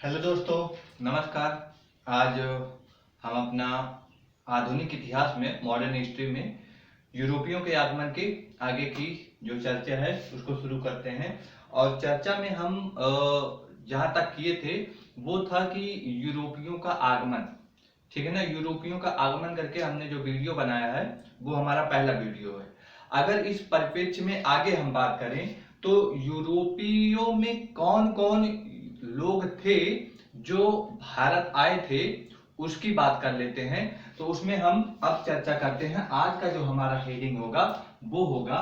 Hello दोस्तों, नमस्कार। आज हम अपना आधुनिक इतिहास में, मॉडर्न हिस्ट्री में यूरोपियों के आगमन के आगे की जो चर्चा है उसको शुरू करते हैं। और चर्चा में हम जहाँ तक किए थे वो था कि यूरोपियों का आगमन, ठीक है ना। यूरोपियों का आगमन करके हमने जो वीडियो बनाया है वो हमारा पहला वीडियो है। अगर इस परिप्रेक्ष्य में आगे हम बात करें तो यूरोपियों में कौन कौन लोग थे जो भारत आए थे उसकी बात कर लेते हैं। तो उसमें हम अब चर्चा करते हैं। आज का जो हमारा हेडिंग होगा वो होगा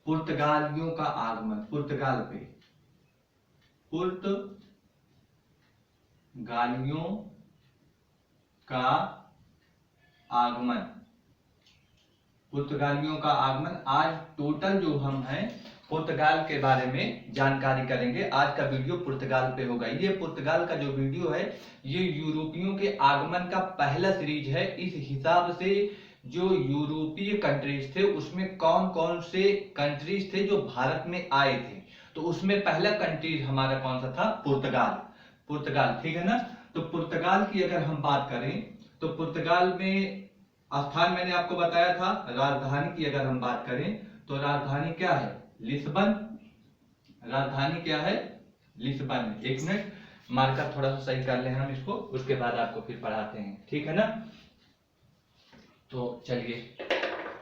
पुर्तगालियों का आगमन। पुर्तगाल पे पुर्तगालियों का आगमन। पुर्तगालियों का आगमन। आज टोटल जो हम हैं पुर्तगाल के बारे में जानकारी करेंगे। आज का वीडियो पुर्तगाल पे होगा। ये पुर्तगाल का जो वीडियो है ये यूरोपियों के आगमन का पहला सीरीज है। इस हिसाब से जो यूरोपीय कंट्रीज थे उसमें कौन कौन से कंट्रीज थे जो भारत में आए थे, तो उसमें पहला कंट्री हमारा कौन सा था? पुर्तगाल। पुर्तगाल, ठीक है ना। तो पुर्तगाल की अगर हम बात करें तो पुर्तगाल में स्थान मैंने आपको बताया था। राजधानी की अगर हम बात करें तो राजधानी क्या है? लिस्बन। राजधानी क्या है? लिस्बन। एक मिनट, मार्कर थोड़ा सा सही कर ले हम इसको, उसके बाद आपको फिर पढ़ाते हैं, ठीक है ना। तो चलिए,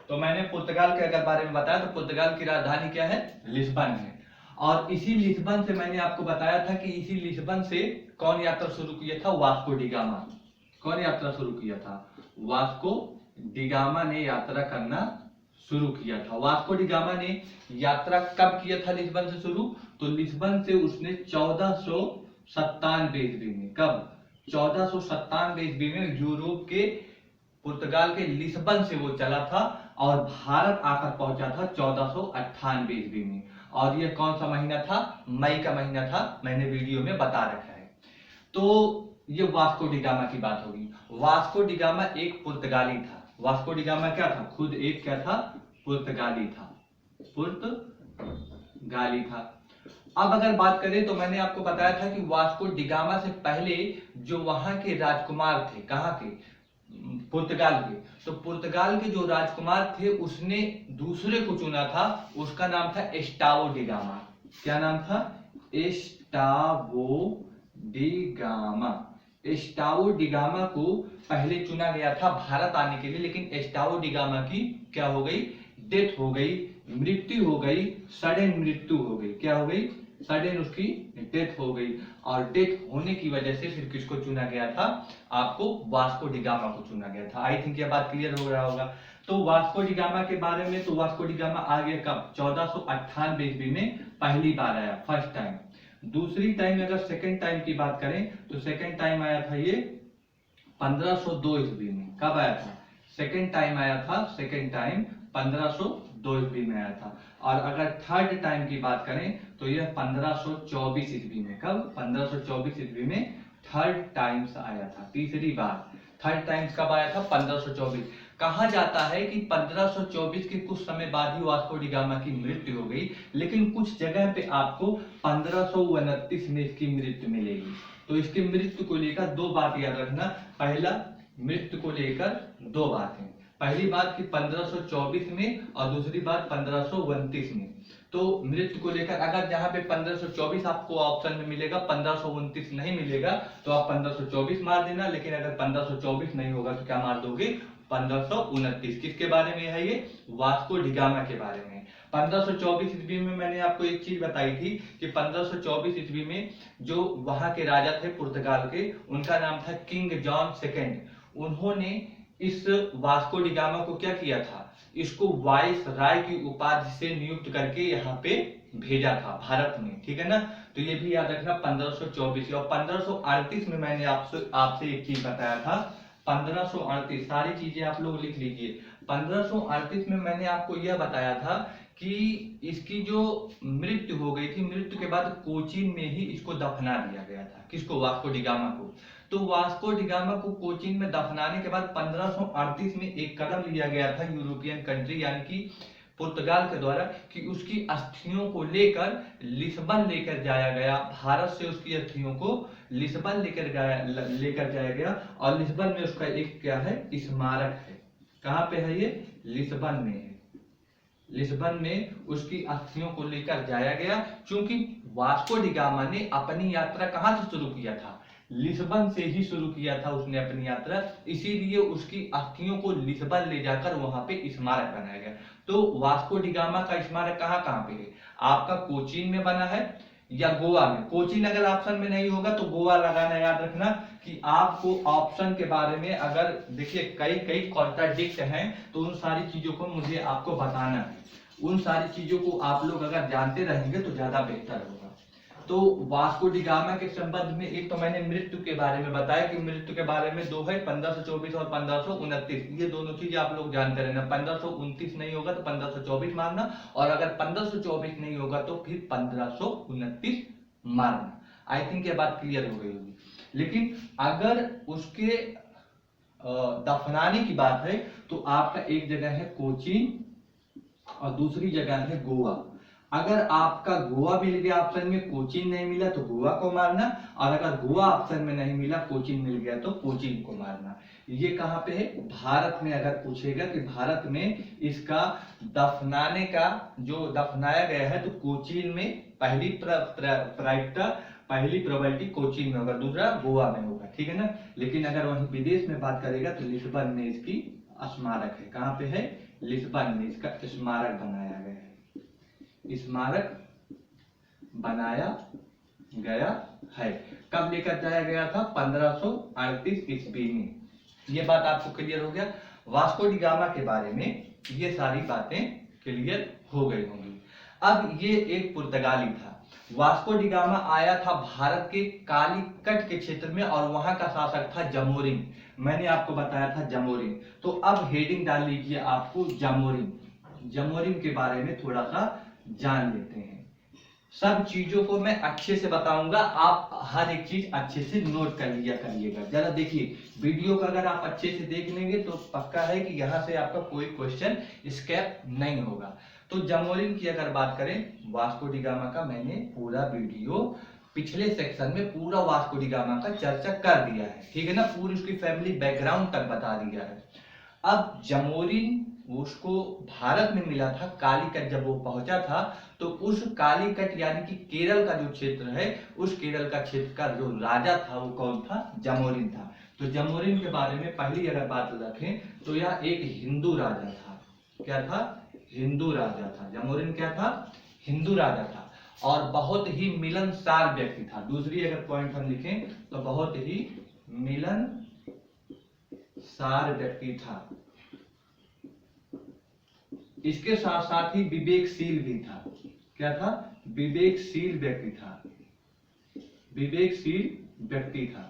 तो मैंने पुर्तगाल के अगर बारे में बताया तो पुर्तगाल की राजधानी क्या है? लिस्बन है। और इसी लिस्बन से मैंने आपको बताया था कि इसी लिस्बन से कौन यात्रा शुरू किया था? Vasco da Gama. कौन यात्रा शुरू किया था? वास्को डिगामा ने यात्रा करना शुरू किया था। वास्को डिगामा ने यात्रा कब किया था लिस्बन से शुरू? तो लिस्बन से उसने 1497 ईस्वी में। कब? 1497 ईस्वी में यूरोप के पुर्तगाल के लिस्बन से वो चला था और भारत आकर पहुंचा था 1498 ईस्वी में। और यह कौन सा महीना था? मई का महीना था, मैंने वीडियो में बता रखा है। तो ये वास्को डिगामा की बात होगी। वास्को डिगामा एक पुर्तगाली था। वास्को डिगामा क्या था? खुद एक क्या था? पुर्तगाली था। पुर्तगाली था। अब अगर बात करें तो मैंने आपको बताया था कि वास्को डिगामा से पहले जो वहां के राजकुमार थे, कहाँ के? पुर्तगाल के। तो पुर्तगाल के जो राजकुमार थे उसने दूसरे को चुना था, उसका नाम था एस्टावो डिगामा। क्या नाम था? एस्टावो डिगामा। एस्टावो डिगामा को पहले चुना गया था भारत आने के लिए, लेकिन एस्टावो डिगामा की क्या हो गई? डेथ हो गई, मृत्यु हो गई, सडन मृत्यु हो गई। क्या हो गई? सडन उसकी डेथ हो गई। और डेथ होने की वजह से फिर किसको चुना गया था? आपको वास्को डिगामा को चुना गया था। आई थिंक ये बात क्लियर हो रहा होगा। तो वास्को डिगामा के बारे में, तो वास्को डिगामा आ गया कब? 1498 ईस्वी में पहली बार आया, फर्स्ट टाइम। दूसरी टाइम अगर सेकंड टाइम की बात करें तो सेकंड टाइम आया था ये 1502 ईस्वी में। कब आया था? सेकंड टाइम आया था, सेकंड टाइम 1502 ईस्वी में आया था। और अगर थर्ड टाइम की बात करें तो यह 1524 ईस्वी में। कब? 1524 ईस्वी में थर्ड टाइम्स आया था, तीसरी बार। थर्ड टाइम्स कब आया था? 1524। कहा जाता है कि 1524 के कुछ समय बाद ही वास्को डिगामा की मृत्यु हो गई, लेकिन कुछ जगह पे आपको 1529 में इसकी मृत्यु मिलेगी। तो इसकी मृत्यु को लेकर दो बात याद रखना। पहला, मृत्यु को लेकर दो बातें। पहली बात कि 1524 में, और दूसरी बात 1529 में। तो मृत्यु को लेकर अगर जहां पे 1524 आपको ऑप्शन में मिलेगा, 1529 नहीं मिलेगा, तो आप 1524 मार देना। लेकिन अगर 1524 नहीं होगा तो क्या मार दोगे? 1529। किसके बारे में है ये? वास्को डिगामा के बारे में। 1524 ईस्वी में मैंने आपको एक चीज बताई थी कि 1524 ईस्वी में जो वहां के राजा थे पुर्तगाल के, उनका नाम था किंग जॉन सेकेंड। उन्होंने इस वास्को डिगामा को क्या किया था? इसको वाइस राय की उपाधि से नियुक्त करके यहाँ पे भेजा था भारत में, ठीक है ना। तो ये भी याद रखना 1524। और 1538 में मैंने आपसे एक चीज बताया था। 1538, सारी चीजें आप लोग लिख लीजिए। 1538 में मैंने आपको यह बताया था कि इसकी जो मृत्यु हो गई थी, मृत्यु के बाद कोचीन में ही इसको दफना दिया गया था। किसको? वास्को डिगामा को। तो वास्को डिगामा को कोचीन में दफनाने के बाद 1538 में एक कदम लिया गया था यूरोपियन कंट्री यानी कि पुर्तगाल के द्वारा कि उसकी अस्थियों को लेकर लिस्बन लेकर जाया गया। भारत से उसकी अस्थियों को लिस्बन लेकर जाया गया और लिस्बन में उसका एक क्या है, स्मारक है। कहाँ पे है ये? लिस्बन में है। लिस्बन में उसकी अस्थियों को लेकर जाया गया, क्योंकि वास्को डी गामा ने अपनी यात्रा कहाँ से शुरू किया था? लिस्बन से ही शुरू किया था उसने अपनी यात्रा, इसीलिए उसकी अस्थियों को लिस्बन ले जाकर वहां पे स्मारक बनाया गया। तो वास्को डी गामा का स्मारक कहाँ कहाँ पे है? आपका कोचीन में बना है या गोवा में। कोचीन अगर ऑप्शन में नहीं होगा तो गोवा लगाना, याद रखना कि आपको ऑप्शन के बारे में अगर देखिए कई कई कॉन्ट्राडिक्ट हैं तो उन सारी चीजों को मुझे आपको बताना है। उन सारी चीजों को आप लोग अगर जानते रहेंगे तो ज्यादा बेहतर होगा। तो वास्को डी गामा के संबंध में एक तो मैंने मृत्यु के बारे में बताया कि मृत्यु के बारे में दो है, 1524 और 1529। ये दोनों चीज आप लोग जानते रहना। 1529 नहीं होगा तो 1524 मारना, और अगर 1524 नहीं होगा तो फिर 1529 मारना। आई थिंक ये बात क्लियर हो गई होगी। लेकिन अगर उसके दफनाने की बात है तो आपका एक जगह है कोचीन और दूसरी जगह है गोवा। अगर आपका गोवा मिल गया ऑप्शन में, कोचीन नहीं मिला तो गोवा को मारना, और अगर गोवा ऑप्शन में नहीं मिला, कोचीन मिल गया तो कोचीन को मारना। ये कहाँ पे है? भारत में। अगर पूछेगा कि भारत में इसका दफनाने का जो दफनाया गया है तो कोचीन में पहली प्रायिकता, पहली प्रोबेबिलिटी कोचीन में होगा, दूसरा गोवा में होगा, ठीक है ना। लेकिन अगर वहीं विदेश में बात करेगा तो लिस्बन में इसकी स्मारक है। कहाँ पे है? लिस्बन में इसका स्मारक बनाया गया है। स्मारक बनाया गया है। कब लेकर जाया गया था? 1538 ईस्वी में। ये बात आपको क्लियर हो गया। वास्को डी गामा के बारे में ये सारी बातें क्लियर हो गई होंगी। अब ये एक पुर्तगाली था। वास्को डी गामा आया था भारत के कालीकट के क्षेत्र में और वहां का शासक था जामोरिन। मैंने आपको बताया था जामोरिन। तो अब हेडिंग डाल लीजिए आपको जामोरिन। जामोरिन के बारे में थोड़ा सा जान लेते हैं। सब चीजों को मैं अच्छे से बताऊंगा, आप हर एक चीज अच्छे से नोट कर लिया करिएगा। जरा देखिए वीडियो का अगर आप अच्छे से देख लेंगे तो पक्का है कि यहाँ से आपका कोई क्वेश्चन स्किप नहीं होगा। तो जामोरिन की अगर बात करें, वास्को डी गामा का मैंने पूरा वीडियो पिछले सेक्शन में पूरा वास्को डी गामा का चर्चा कर दिया है, ठीक है ना। पूरी उसकी फैमिली बैकग्राउंड तक बता दिया है। अब जामोरिन उसको भारत में मिला था कालीकट। जब वो पहुंचा था तो उस कालीकट यानी कि केरल का जो क्षेत्र है, उस केरल का क्षेत्र का जो राजा था वो कौन था? जामोरिन था। तो जामोरिन के बारे में पहली अगर बात रखें तो यह एक हिंदू राजा था। क्या था? हिंदू राजा था। जामोरिन क्या था? हिंदू राजा था और बहुत ही मिलनसार व्यक्ति था। दूसरी अगर पॉइंट हम लिखें तो बहुत ही मिलनसार व्यक्ति था। इसके साथ साथ ही विवेकशील भी था। क्या था? विवेकशील व्यक्ति था। विवेकशील व्यक्ति था।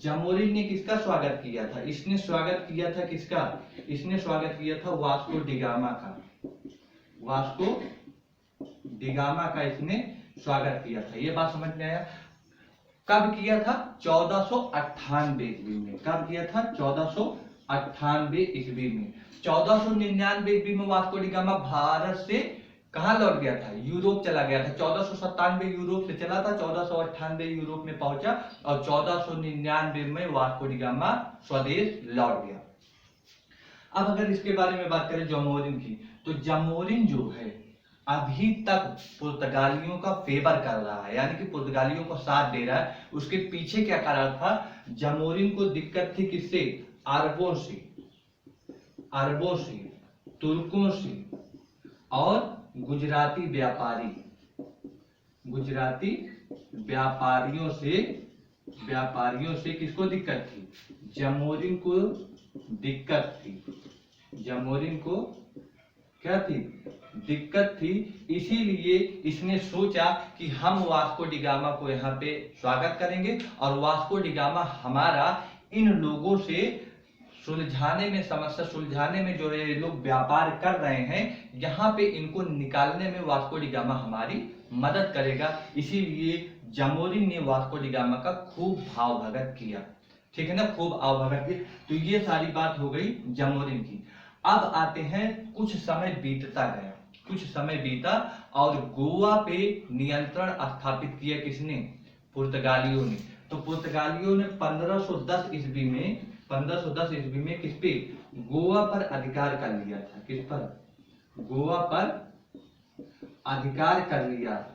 जामोरिन ने किसका स्वागत किया था? इसने स्वागत किया था किसका? इसने स्वागत किया था वास्को डी गामा का। वास्को डी गामा का इसने स्वागत किया था। ये बात समझ में आया? कब किया था? 1498 ईस्वी में। कब किया था? 1498 ईस्वी में। 1499 ईस्वी में वास्को डी गामा भारत से कहां लौट गया था? यूरोप चला गया था। 1497 यूरोप से चला था, 1498 यूरोप में पहुंचा और 1499 में वास्को डी गामा स्वदेश लौट गया। अब अगर इसके बारे में बात करें जामोरिन की, तो जामोरिन जो है अभी तक पुर्तगालियों का फेवर कर रहा है, यानी कि पुर्तगालियों को साथ दे रहा है। उसके पीछे क्या कारण था? जामोरिन को दिक्कत थी किससे? अरबों से, अरबों से, तुर्कों से और गुजराती व्यापारी, गुजराती व्यापारियों से किसको दिक्कत थी? जामोरिन को दिक्कत थी। जामोरिन को क्या थी? दिक्कत थी। इसीलिए इसने सोचा कि हम वास्को डी गामा को यहाँ पे स्वागत करेंगे और वास्को डी गामा हमारा इन लोगों से सुलझाने में, समस्या सुलझाने में जो ये लोग व्यापार कर रहे हैं, यहाँ पे इनको निकालने में वास्को डी गामा हमारी मदद करेगा। इसीलिए जामोरिन ने वास्को डी गामा का खूब भाव भगत किया, ठीक है ना, खूब भाव भगत किया। तो ये सारी बात हो गई जामोरिन की। अब आते हैं, कुछ समय बीतता गया। कुछ समय बीता और गोवा पे नियंत्रण स्थापित किया किसने? पुर्तगालियों ने। तो पुर्तगालियों ने 1510 ईस्वी में किस पे? गोवा पर अधिकार कर लिया था। किस पर? गोवा पर अधिकार कर लिया।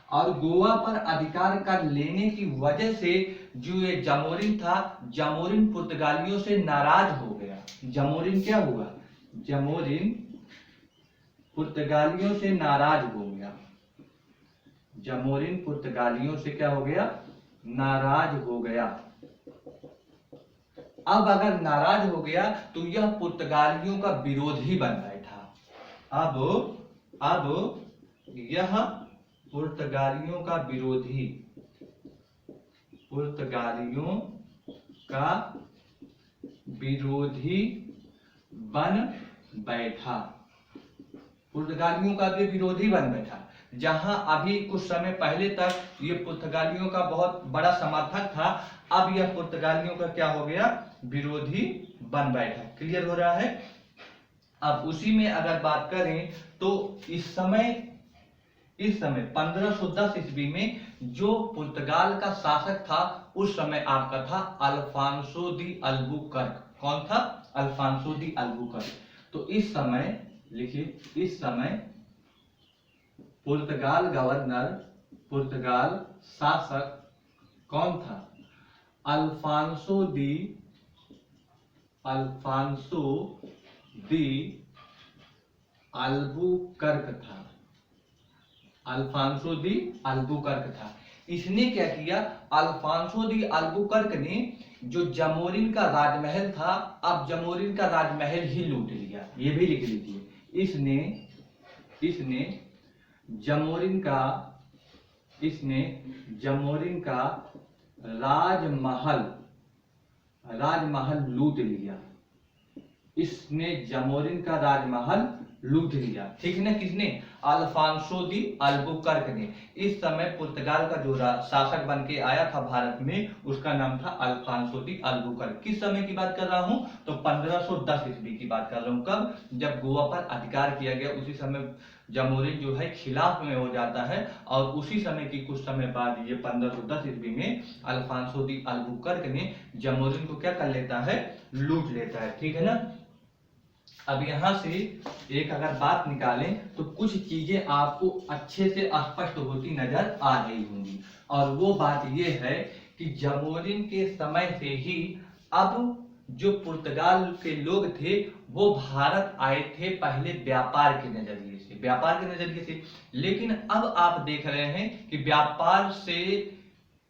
और गोवा पर अधिकार कर लेने की वजह से जो ये जामोरिन था, जामोरिन पुर्तगालियों से नाराज हो गया। जामोरिन क्या हुआ? जामोरिन पुर्तगालियों से नाराज हो गया। जामोरिन पुर्तगालियों से क्या हो गया? नाराज हो गया। अब अगर नाराज हो गया तो यह पुर्तगालियों का विरोधी बन बैठा। अब यह पुर्तगालियों का विरोधी बन बैठा। पुर्तगालियों का भी विरोधी बन बैठा। जहां अभी कुछ समय पहले तक ये पुर्तगालियों का बहुत बड़ा समर्थक था, अब यह पुर्तगालियों का क्या हो गया? विरोधी बन बैठा। क्लियर हो रहा है? अब उसी में अगर बात करें तो इस समय 1510 ईस्वी में जो पुर्तगाल का शासक था उस समय आपका था अल्फांसो दी अल्बुकर्क। कौन था? Alfonso de Albuquerque. तो इस समय लिखिए, इस समय पुर्तगाल गवर्नर, पुर्तगाल शासक कौन था? अल्फांसो दी अल्बुकर्क था। अल्फांसो दी अल्बुकर्क था। इसने क्या किया? अल्फांसो दी अल्बुकर्क ने जो जामोरिन का राजमहल था, अब जामोरिन का राजमहल ही लूट लिया। ये भी लिख लीजिए। इसने जामोरिन का राजमहल लूट लिया। इसने जामोरिन का राजमहल लूट लिया। ठीक है ना? किसने? अल्फांसो दी अल्बुकर्क ने। इस समय पुर्तगाल का जो शासक बन के आया था भारत में, उसका नाम था अल्फांसो दी अल्बुकर्क। किस समय की बात कर रहा हूं? तो 1510 ईस्वी की बात कर रहा हूं। कब? जब गोवा पर अधिकार किया गया। उसी समय जामोरिन जो है खिलाफ में हो जाता है और उसी समय की कुछ समय बाद ये 1510 ईस्वी में अल्फांसो दी अल्बुकर्क ने जामोरिन को क्या कर लेता है? लूट लेता है। ठीक है ना? अब यहां से एक अगर बात निकालें तो कुछ चीजें आपको अच्छे से स्पष्ट होती नजर आ रही होंगी। और वो बात ये है कि जामोरिन के समय से ही अब जो पुर्तगाल के लोग थे वो भारत आए थे पहले व्यापार के नजरिए से। लेकिन अब आप देख रहे हैं कि व्यापार से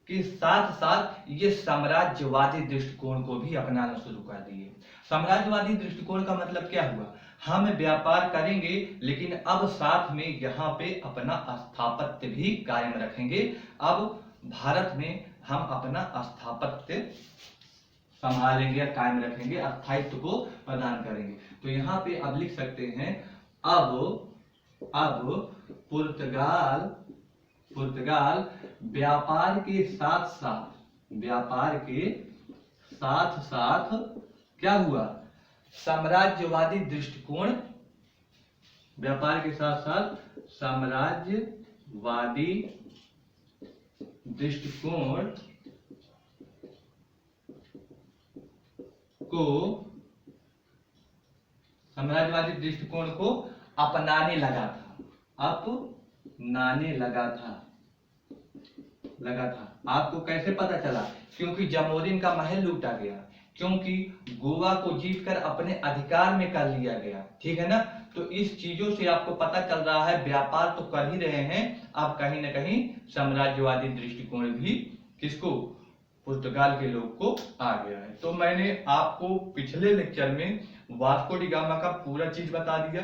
के साथ साथ ये साम्राज्यवादी दृष्टिकोण को भी अपनाना शुरू कर दिए। साम्राज्यवादी दृष्टिकोण का मतलब क्या हुआ? हम व्यापार करेंगे लेकिन अब साथ में यहाँ पे अपना स्थापत्य भी कायम रखेंगे। अब भारत में हम अपना स्थापत्य संभालेंगे या कायम रखेंगे, स्थायित्व को प्रदान करेंगे। तो यहाँ पे अब लिख सकते हैं, अब पुर्तगाल व्यापार के साथ क्या हुआ? साम्राज्यवादी दृष्टिकोण, व्यापार के साथ साथ साम्राज्यवादी दृष्टिकोण को अपनाने लगा था। आपको कैसे पता चला? क्योंकि जामोरिन का महल लूटा गया, क्योंकि गोवा को जीतकर अपने अधिकार में कर लिया गया। ठीक है ना? तो इस चीजों से आपको पता चल रहा है व्यापार तो कर ही रहे हैं, अब कहीं ना कहीं साम्राज्यवादी दृष्टिकोण भी किसको? पुर्तगाल के लोग को आ गया है। तो मैंने आपको पिछले लेक्चर में वास्को डी गामा का पूरा चीज बता दिया।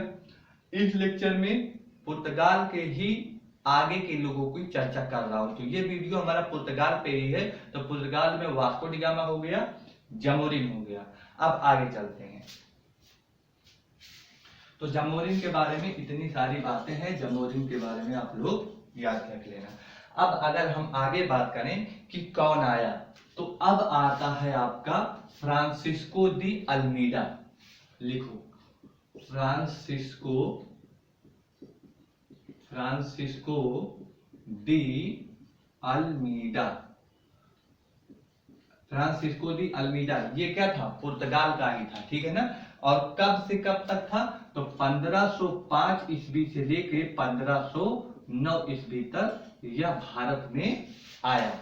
इस लेक्चर में पुर्तगाल के ही आगे के लोगों की चर्चा कर रहा हूं। तो ये वीडियो हमारा पुर्तगाल पे ही है। तो पुर्तगाल में वास्को डी गामा हो गया, जामोरिन हो गया। अब आगे चलते हैं। तो जामोरिन के बारे में इतनी सारी बातें हैं, जामोरिन के बारे में आप लोग याद रख लेना। अब अगर हम आगे बात करें कि कौन आया, तो अब आता है आपका फ्रांसिस्को दी अल्मीडा। लिखो, Francisco Francisco de Almeida. Francisco de Almeida ये क्या था, पुर्तगाल का ही था, ठीक है ना। और कब से कब तक था, तो 1505 ईस्वी से लेके 1509 ईस्वी तक यह भारत में आया,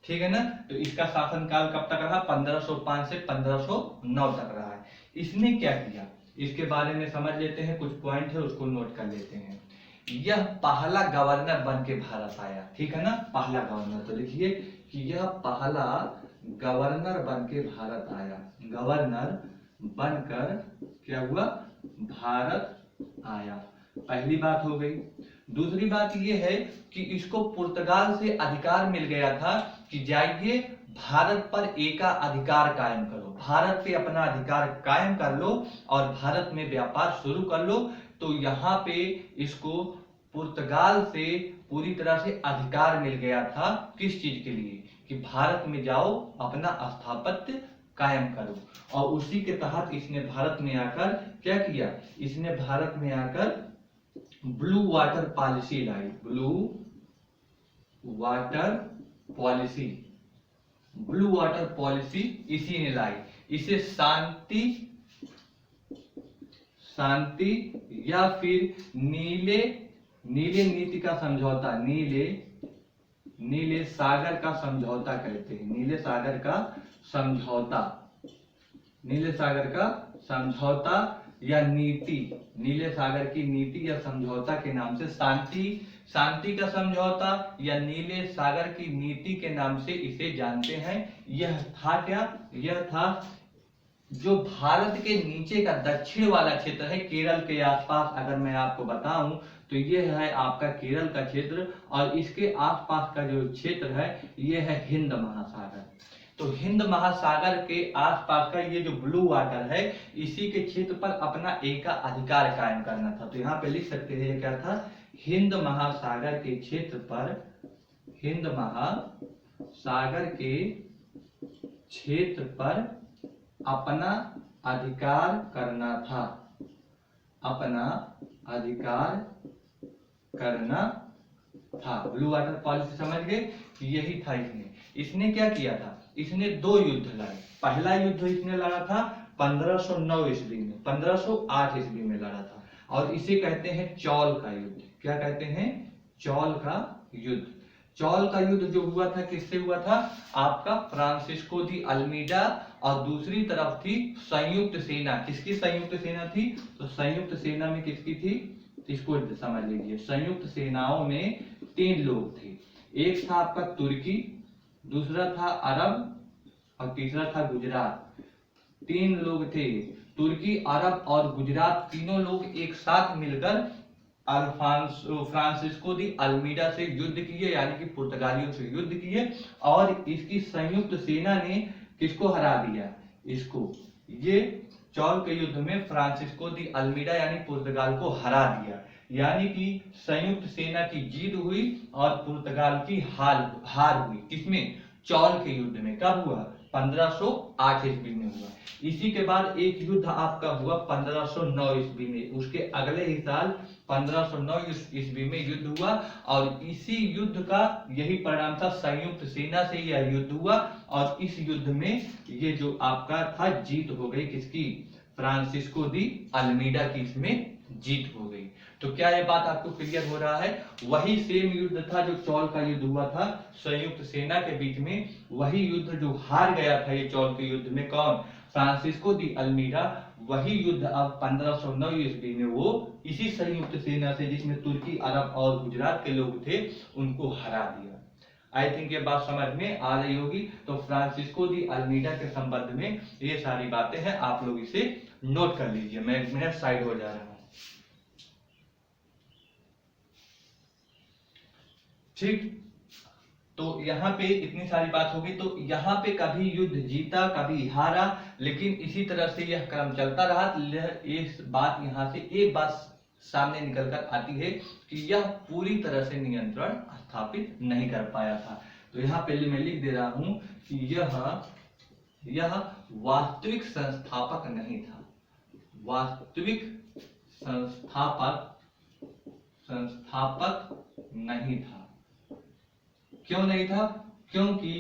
ठीक है ना। तो इसका शासनकाल कब तक रहा, 1505 से 1509 तक रहा है। इसने क्या किया, इसके बारे में समझ लेते हैं, कुछ पॉइंट है उसको नोट कर लेते हैं। यह पहला गवर्नर बन के भारत आया, ठीक है ना, पहला गवर्नर। तो लिखिए कि यह पहला गवर्नर बन के भारत आया, गवर्नर बनकर क्या हुआ, भारत आया, पहली बात हो गई। दूसरी बात यह है कि इसको पुर्तगाल से अधिकार मिल गया था कि जाइए भारत पर एका अधिकार कायम करो, भारत पे अपना अधिकार कायम कर लो और भारत में व्यापार शुरू कर लो। तो यहाँ पे इसको पुर्तगाल से पूरी तरह से अधिकार मिल गया था, किस चीज के लिए, कि भारत में जाओ अपना स्थापत्य कायम करो। और उसी के तहत इसने भारत में आकर क्या किया, इसने भारत में आकर ब्लू वाटर पॉलिसी लाई, blue water policy, blue water policy इसी ने लाई। इसे शांति या फिर नीले नीति का समझौता, नीले सागर का समझौता कहते हैं, नीले सागर का समझौता या नीति, नीले सागर की नीति या समझौता के नाम से, शांति का समझौता या नीले सागर की नीति के नाम से इसे जानते हैं। यह था क्या, यह था जो भारत के नीचे का दक्षिण वाला क्षेत्र है, केरल के आसपास अगर मैं आपको बताऊं तो यह है आपका केरल का क्षेत्र, और इसके आसपास का जो क्षेत्र है यह है हिंद महासागर। तो हिंद महासागर के आसपास का ये जो ब्लू वाटर है, इसी के क्षेत्र पर अपना एका अधिकार कायम करना था। तो यहाँ पे लिख सकते हैं ये क्या था, हिंद महासागर के क्षेत्र पर, हिंद महासागर के क्षेत्र पर अपना अधिकार करना था, अपना अधिकार करना था। ब्लू वाटर पॉलिसी समझ गए कि यही था। इसने क्या किया था, इसने दो युद्ध लड़े। पहला युद्ध इसने लड़ा था 1509 ईस्वी में, 1508 ईस्वी में लड़ा था, और इसे कहते हैं चौल का युद्ध। क्या कहते हैं, चौल का युद्ध। चौल का युद्ध जो हुआ था किससे हुआ था, आपका फ्रांसिस्को दी अल्मीडा, और दूसरी तरफ थी संयुक्त सेना। किसकी संयुक्त सेना थी, तो संयुक्त सेना में किसकी थी, इसको समझ लीजिए। संयुक्त सेनाओं में 3 लोग थे, एक था आपका तुर्की, दूसरा था अरब और तीसरा था गुजरात। 3 लोग थे, तुर्की, अरब और गुजरात, तीनों लोग एक साथ मिलकर फ्रांसिस्को दी अल्मीडा से युद्ध किए, यानी कि पुर्तगालियों से युद्ध किए, और इसकी संयुक्त सेना ने किसको हरा दिया, इसको, ये चौल के युद्ध में फ्रांसिस्को दी अल्मीडा यानी पुर्तगाल को हरा दिया। यानी कि संयुक्त सेना की जीत हुई और पुर्तगाल की हार हुई। किसमें, चौल के युद्ध में। कब हुआ, 1508 ईस्वी में हुआ। इसी के बाद एक युद्ध आपका हुआ 1509 ईस्वी में, उसके अगले ही साल 1509 ईस्वी में युद्ध हुआ, और इसी युद्ध का यही परिणाम था, संयुक्त सेना से यह युद्ध हुआ, और इस युद्ध में ये जो आपका था जीत हो गई, किसकी, फ्रांसिस्को दी अल्मीडा की इसमें जीत हो गई। तो क्या ये बात आपको क्लियर हो रहा है, वही सेम युद्ध था जो चौल का युद्ध हुआ था संयुक्त सेना के बीच में, वही युद्ध जो हार गया था ये चौल के युद्ध में, कौन, फ्रांसिस्को दी अल्मीडा, वही युद्ध अब 1509 ईस्वी में वो इसी संयुक्त सेना से, जिसमें तुर्की, अरब और गुजरात के लोग थे, उनको हरा दिया। आई थिंक ये बात समझ में आ रही होगी। तो फ्रांसिस्को दी अल्मीडा के संबंध में ये सारी बातें हैं, आप लोग इसे नोट कर लीजिए। मैं 1 मिनट साइड हो जा रहा हूं, ठीक। तो यहाँ पे इतनी सारी बात होगी। तो यहाँ पे कभी युद्ध जीता कभी हारा, लेकिन इसी तरह से यह क्रम चलता रहा। इस बात यहाँ से एक बात सामने निकल कर आती है कि यह पूरी तरह से नियंत्रण स्थापित नहीं कर पाया था। तो यहाँ पे मैं लिख दे रहा हूं कि यह वास्तविक संस्थापक नहीं था, वास्तविक संस्थापक संस्थापक नहीं था। क्यों नहीं था? क्योंकि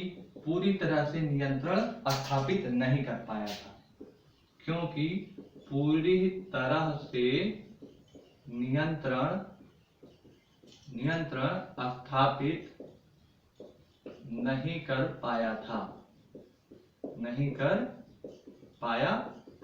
पूरी तरह से नियंत्रण स्थापित नहीं कर पाया था। क्योंकि पूरी तरह से नियंत्रण स्थापित नहीं कर पाया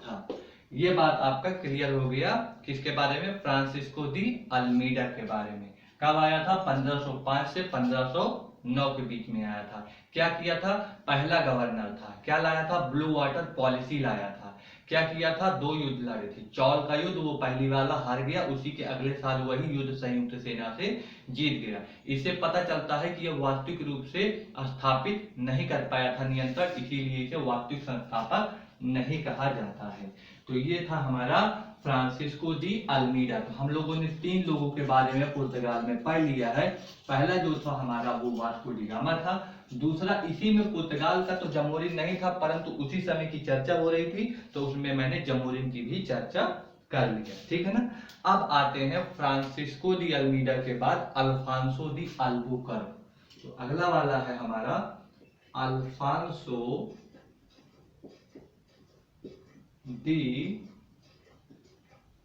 था। ये बात आपका क्लियर हो गया। किसके बारे में? फ्रांसिस्को दी अल्मीडा के बारे में। कब आया था? 1505 से 1509 के बीच में आया था। क्या किया था? पहला गवर्नर था। क्या लाया था? ब्लू वाटर पॉलिसी लाया था। क्या किया था? 2 युद्ध लड़े थे। चौल का युद्ध, वो पहली वाला हार गया, उसी के अगले साल वही युद्ध संयुक्त सेना से जीत गया। इससे पता चलता है कि यह वास्तविक रूप से स्थापित नहीं कर पाया था नियंत्रण, इसीलिए इसे वास्तविक संस्थापक नहीं कहा जाता है। तो ये था हमारा फ्रांसिस्को दी अल्मीडा। तो हम लोगों ने 3 लोगों के बारे में पुर्तगाल में पढ़ लिया है। पहला जो था हमारा वो वास्को डी गामा था। दूसरा, इसी में पुर्तगाल का तो जमोरिन नहीं था, परंतु उसी समय की चर्चा हो रही थी, तो उसमें मैंने जमोरिन की भी चर्चा कर लिया। ठीक है ना। अब आते हैं फ्रांसिस्को दी अल्मीडा के बाद अल्फांसो दी अल्बुकर्क। तो अगला वाला है हमारा अल्फांसो दी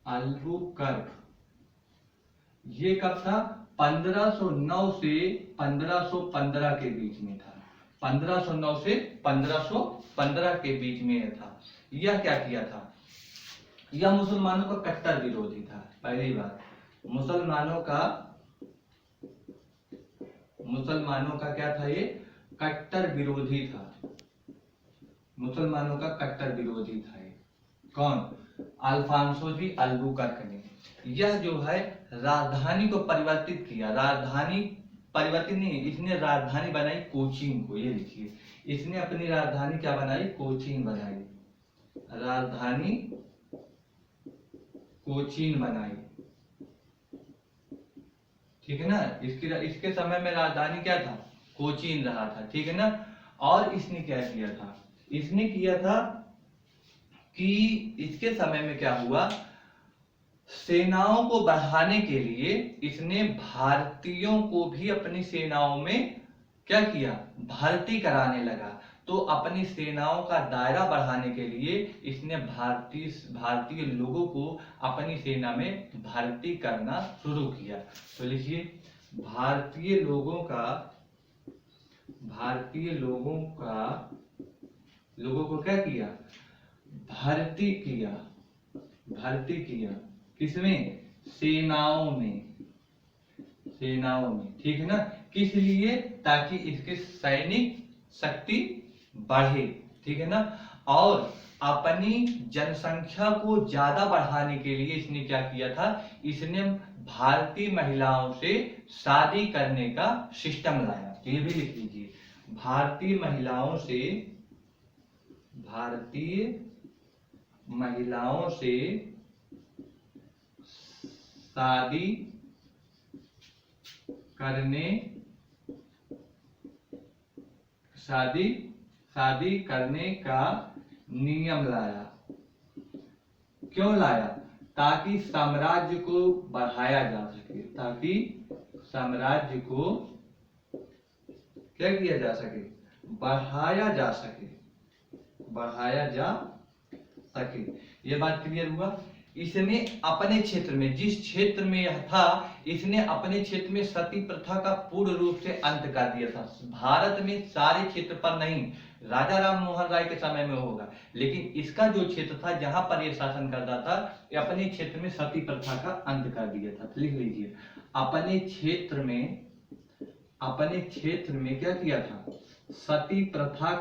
अल्बुकर्क। ये कब था? 1509 से 1515 के बीच में था। 1509 से 1515 के बीच में था। यह क्या किया था? यह मुसलमानों का कट्टर विरोधी था। पहली बात, मुसलमानों का क्या था? ये कट्टर विरोधी था। मुसलमानों का कट्टर विरोधी था ये। कौन? अल्फांसो दी अल्बुकर्क ने। यह जो है राजधानी को परिवर्तित किया। राजधानी परिवर्तित नहीं, इसने राजधानी बनाई कोचीन को। ये लिखिए, इसने अपनी राजधानी क्या बनाई? कोचीन बनाई। राजधानी कोचीन बनाई। ठीक है ना। इसके समय में राजधानी क्या था? कोचीन रहा था। ठीक है ना। और इसने क्या किया था? इसने किया था कि इसके समय में क्या हुआ, सेनाओं को बढ़ाने के लिए इसने भारतीयों को भी अपनी सेनाओं में क्या किया? भर्ती कराने लगा। तो अपनी सेनाओं का दायरा बढ़ाने के लिए इसने भारतीय लोगों को अपनी सेना में भर्ती करना शुरू किया। तो लिखिए, भारतीय लोगों को क्या किया? भर्ती किया। किसमें? सेनाओं में। ठीक है ना। किस लिए? ताकि इसके सैनिक शक्ति बढ़े। ठीक है ना। और अपनी जनसंख्या को ज्यादा बढ़ाने के लिए इसने क्या किया था? इसने भारतीय महिलाओं से शादी करने का सिस्टम लाया। तो ये भी लिख लीजिए, भारतीय महिलाओं से शादी करने का नियम लाया। क्यों लाया? ताकि साम्राज्य को बढ़ाया जा सके। ताकि साम्राज्य को क्या किया जा सके? बढ़ाया जा सके। ये बात क्लियर हुआ। इसने अपने क्षेत्र में, जिस क्षेत्र में यह था, इसने अपने क्षेत्र में सती प्रथा का पूर्ण रूप से अंत कर दिया था। भारत में सारे क्षेत्र पर नहीं, राजा राम मोहन राय के समय में होगा, लेकिन इसका जो क्षेत्र था जहां पर यह शासन करता था, ये अपने क्षेत्र में सती प्रथा का अंत कर दिया था। लिख लीजिए, अपने क्षेत्र में क्या किया था? सती प्रथा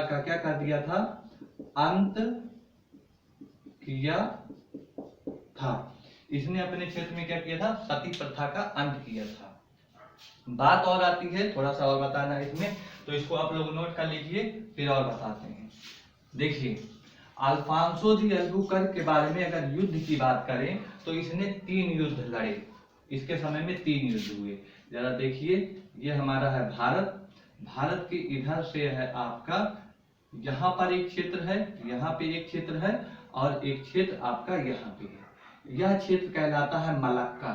का क्या कर दिया था? अंत किया था। इसने अपने क्षेत्र में क्या किया था? सती प्रथा का अंत किया था। बात और आती है, थोड़ा सा और बताना है इसमें, तो इसको आप लोग नोट कर लीजिए, फिर और बताते हैं। देखिए, अल्फांसो दी अल्बुकर्क के बारे में अगर युद्ध की बात करें तो इसने 3 युद्ध लड़े। इसके समय में 3 युद्ध हुए। जरा देखिए, ये हमारा है भारत के इधर से है आपका, यहाँ पर एक क्षेत्र है, यहाँ पे एक क्षेत्र है, और एक क्षेत्र आपका यहाँ पे है। यह क्षेत्र कहलाता है मलक्का।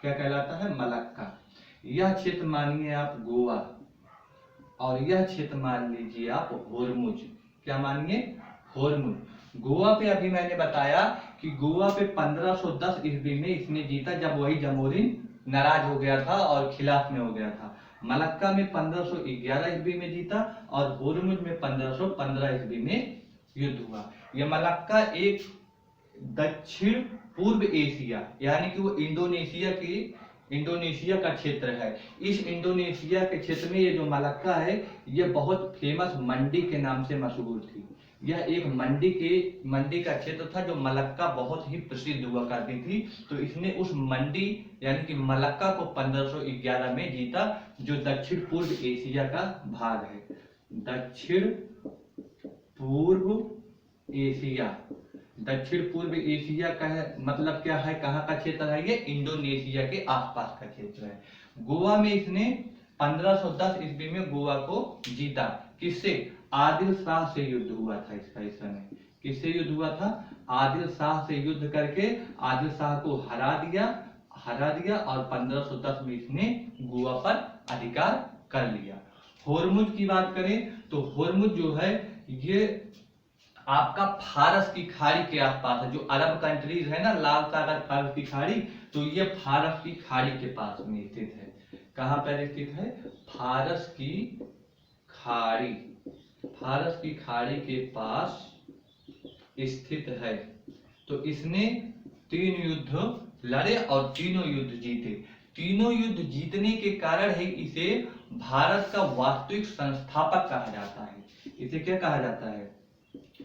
क्या कहलाता है? मलक्का। यह क्षेत्र मानिए आप गोवा, और यह क्षेत्र मान लीजिए आप होरमुज। क्या मानिए? होरमुज। गोवा पे अभी मैंने बताया कि गोवा पे 1510 ईस्वी में इसने जीता, जब वही जमोरिन नाराज हो गया था और खिलाफ में हो गया था। मलक्का में 1511 ईस्वी में जीता और होरमुज में 1515 ईस्वी में युद्ध हुआ। यह मलक्का एक दक्षिण पूर्व एशिया, यानी कि वो इंडोनेशिया का क्षेत्र है। इस इंडोनेशिया के क्षेत्र में ये जो मलक्का है, ये बहुत फेमस मंडी के नाम से मशहूर थी। यह एक मंडी का क्षेत्र था, जो मलक्का बहुत ही प्रसिद्ध हुआ करती थी। तो इसने उस मंडी यानी कि मलक्का को 1511 में जीता, जो दक्षिण पूर्व एशिया का भाग है। दक्षिण पूर्व एशिया, दक्षिण पूर्व एशिया का है मतलब क्या है? कहाँ का क्षेत्र है ये? इंडोनेशिया के आसपास का क्षेत्र है। गोवा में इसने 1510 ईस्वी में गोवा को जीता। किससे? आदिल शाह से युद्ध हुआ था इसका इस समय। किससे युद्ध हुआ था? आदिल शाह से युद्ध करके आदिल शाह को हरा दिया और 1510 में इसने गोवा पर अधिकार कर लिया। होरमुज की बात करें तो होरमुज जो है ये आपका फारस की खाड़ी के आसपास है। जो अरब कंट्रीज है ना, लाल सागर फारस की खाड़ी, तो ये फारस की खाड़ी के पास में स्थित है। कहां पर स्थित है? फारस की खाड़ी, फारस की खाड़ी के पास स्थित है। तो इसने 3 युद्ध लड़े और तीनों युद्ध जीते। तीनों युद्ध जीतने के कारण ही इसे भारत का वास्तविक संस्थापक कहा जाता है। इसे क्या कहा जाता है?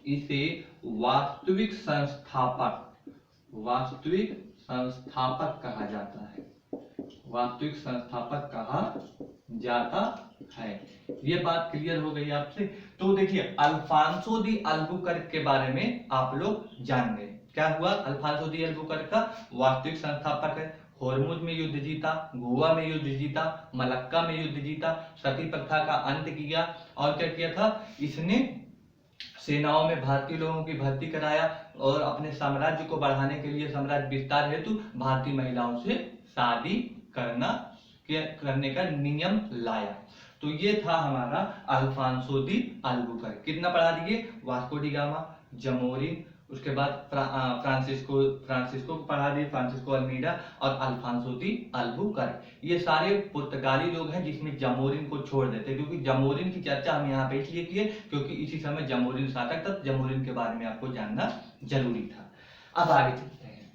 इसे वास्तविक संस्थापक कहा जाता है। वास्तविक संस्थापक कहा जाता है। ये बात क्लियर हो गई आपसे? तो देखिए, अल्फांसो दी अल्बुकर्क के बारे में आप लोग जान गए। क्या हुआ? अल्फांसो दी अल्बुकर्क का वास्तविक संस्थापक है। होरमुज में युद्ध जीता, गोवा में युद्ध जीता, मलक्का में युद्ध जीता, सती प्रथा का अंत किया, और क्या किया था? इसने सेनाओं में भारतीय लोगों की भर्ती कराया और अपने साम्राज्य को बढ़ाने के लिए, साम्राज्य विस्तार हेतु भारतीय महिलाओं से शादी करने का नियम लाया। तो ये था हमारा अल्फांसो दी अल्बुकर्क। कितना पढ़ा दिए? वास्को डी गामा, जमोरिन, उसके बाद फ्रांसिस्को को पढ़ा दिए, फ्रांसिस्को अल्मीडा और अल्फांसो दी अल्बुकर्क। ये सारे पुर्तगाली लोग हैं, जिसमें जमोरिन को छोड़ देते हैं, क्योंकि जमोरिन की चर्चा हम यहाँ पे इसलिए किए क्योंकि इसी समय जमोरिन शासक था। जमोरिन के बारे में आपको जानना जरूरी था। अब आगे चलते हैं।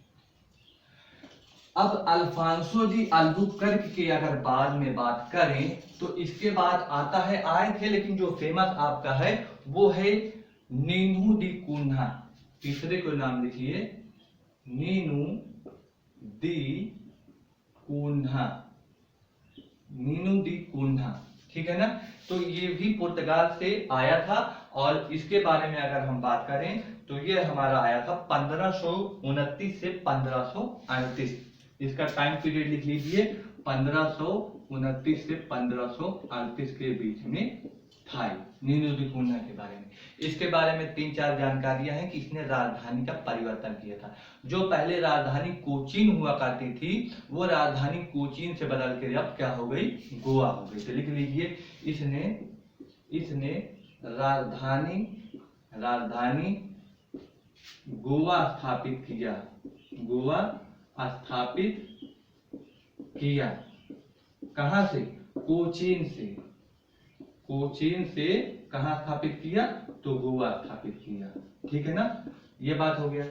अब अल्फांसो दी अल्बुकर्क की अगर बाद में बात करें तो इसके बाद आता है, आए थे लेकिन जो फेमस आपका है वो है नीनू दी कुन्हा। तीसरे को नाम लिखिए, नीनू दी कुन्हा। नीनू दी कुन्हा, ठीक है ना? तो ये भी पुर्तगाल से आया था, और इसके बारे में अगर हम बात करें तो ये हमारा आया था 1529 से 1538। इसका टाइम पीरियड लिख लीजिए, 1529 से 1538 के बीच में था नीनू दी कुन्हा के बारे में। इसके बारे में 3-4 जानकारियां हैं कि इसने राजधानी का परिवर्तन किया था। जो पहले राजधानी कोचीन हुआ करती थी, वो राजधानी कोचीन से बदल के अब क्या हो गई? गोवा हो गई। तो लिख लीजिए, इसने राजधानी गोवा स्थापित किया। कहां से? कोचीन से कहां स्थापित किया? तो गोवा स्थापित किया। ठीक है ना? ये बात हो गया।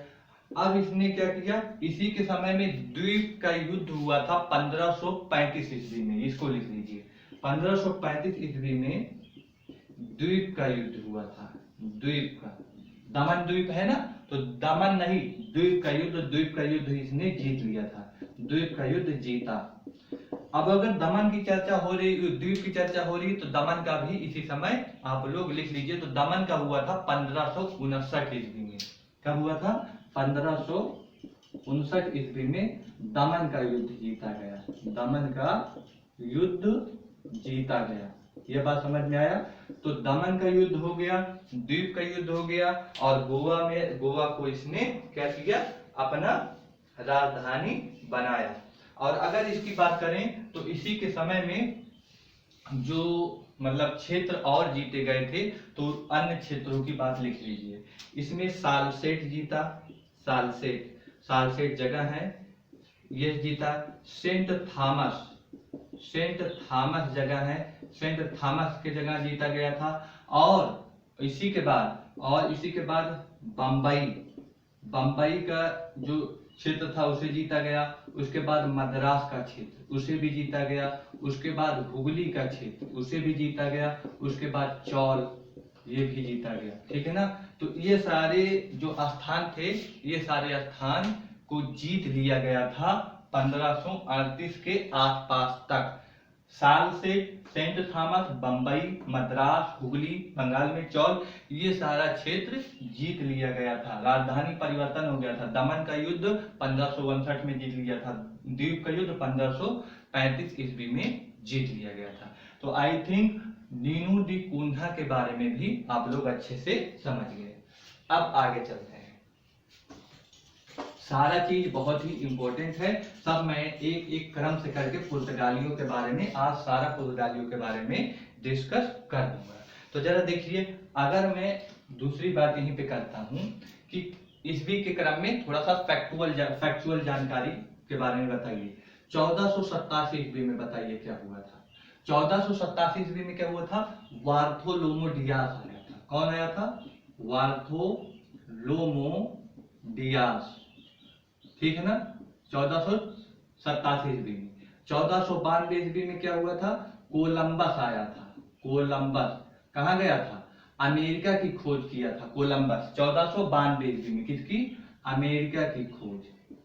अब इसने क्या किया? इसी के समय में द्वीप का युद्ध हुआ था 1535 ईस्वी में। इसको लिख लीजिए, 1535 ईस्वी में द्वीप का युद्ध हुआ था। द्वीप का, दमन द्वीप है ना, तो दमन नहीं, द्वीप का युद्ध इसने जीत लिया था। द्वीप का युद्ध जीता। अब अगर दमन की चर्चा हो रही, द्वीप की चर्चा हो रही, तो दमन का भी इसी समय आप लोग लिख लीजिए। तो दमन का हुआ था 1559 ईस्वी में। कब हुआ था? 1559 ईस्वी में दमन का युद्ध जीता गया। दमन का युद्ध जीता गया। ये बात समझ में आया? तो दमन का युद्ध हो गया, द्वीप का युद्ध हो गया, और गोवा को इसने क्या किया? अपना राजधानी बनाया। और अगर इसकी बात करें तो इसी के समय में जो मतलब क्षेत्र और जीते गए थे, तो अन्य क्षेत्रों की बात लिख लीजिए। इसमें सालसेट जीता, सालसेट जगह है, ये जीता। सेंट थॉमस जगह है, सेंट थॉमस की जगह जीता गया था। और इसी के बाद बम्बई का जो क्षेत्र था उसे जीता गया। उसके बाद मद्रास का क्षेत्र उसे भी जीता गया। उसके बाद हुगली का क्षेत्र उसे भी जीता गया। उसके बाद चौल, ये भी जीता गया। ठीक है ना। तो ये सारे जो स्थान थे, ये सारे स्थान को जीत लिया गया था 1538 के आसपास तक। साल से सेंट थॉमस, बंबई, मद्रास, हुगली, बंगाल में चौल, ये सारा क्षेत्र जीत लिया गया था। राजधानी परिवर्तन हो गया था। दमन का युद्ध 1559 में जीत लिया था। द्वीप का युद्ध 1535 ईस्वी में जीत लिया गया था। तो आई थिंक नीनू दी कुंधा के बारे में भी आप लोग अच्छे से समझ गए। अब आगे चलते हैं। सारा चीज बहुत ही इंपॉर्टेंट है, सब मैं एक एक क्रम से करके पुर्तगालियों के बारे में, आज सारा पुर्तगालियों के बारे में डिस्कस कर दूंगा। तो जरा देखिए, अगर मैं दूसरी बात यहीं पे करता हूं कि ईस्वी के क्रम में थोड़ा सा फैक्चुअल जानकारी के बारे में बताइए। 1487 ईस्वी में बताइए क्या हुआ था। 1487 ईस्वी में क्या हुआ था? बार्थोलोमो डियास आया था। कौन आया था? बार्थोलोमो डियास। ठीक है ना। 1487 ईस्वी में। 1492 ईस्वी में क्या हुआ था? कोलंबस आया था। कोलंबस कहाँ गया था? अमेरिका की खोज किया था कोलंबस। 1492 ईस्वी में किसकी? अमेरिका की खोज।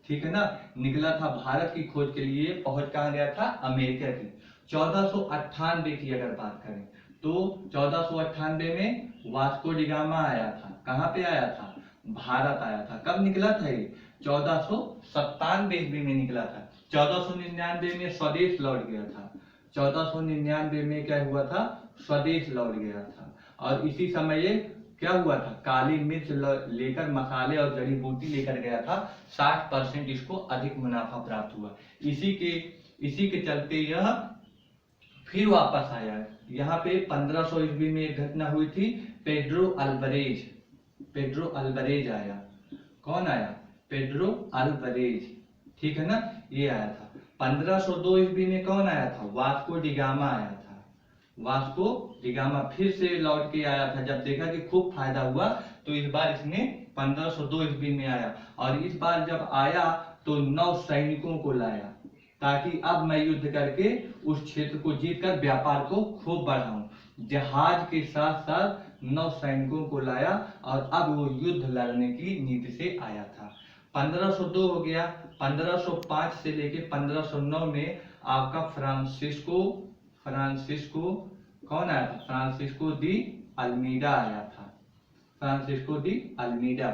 ठीक है ना। निकला था भारत की खोज के लिए, पहुंच कहाँ गया था? अमेरिका की। 1498 की अगर बात करें तो 1498 में वास्को डिगामा आया था। कहाँ पे आया था? भारत आया था। कब निकला था ये? 1497 ईस्वी में निकला था। 1499 में स्वदेश लौट गया था। 1499 में क्या हुआ था? स्वदेश लौट गया था। और इसी समय ये क्या हुआ था? काली मिर्च लेकर, मसाले और जड़ी बूटी लेकर गया था। 60% इसको अधिक मुनाफा प्राप्त हुआ। इसी के चलते यह फिर वापस आया। यहाँ पे 1500 ईस्वी में एक घटना हुई थी, पेड्रो अल्वारेज आया। कौन आया? Pedro Alvarez. ठीक है ना। ये आया था। 1502 ईस्वी में कौन आया था? वास्को डिगामा आया था। वास्को डिगामा फिर से लौट के आया था। जब देखा कि खूब फायदा हुआ तो इस बार इसने 1502 ईस्वी में आया। और इस बार जब आया तो 9 सैनिकों को लाया, ताकि अब मैं युद्ध करके उस क्षेत्र को जीतकर व्यापार को खूब बढ़ाऊं। जहाज के साथ साथ 9 सैनिकों को लाया और अब वो युद्ध लड़ने की नीति से आया था। 1502 हो गया। 1505 से लेके 1509 में आपका फ्रांसिस्को कौन आया था? फ्रांसिस्को दी अल्मीडा आया था। Francisco de Almeida.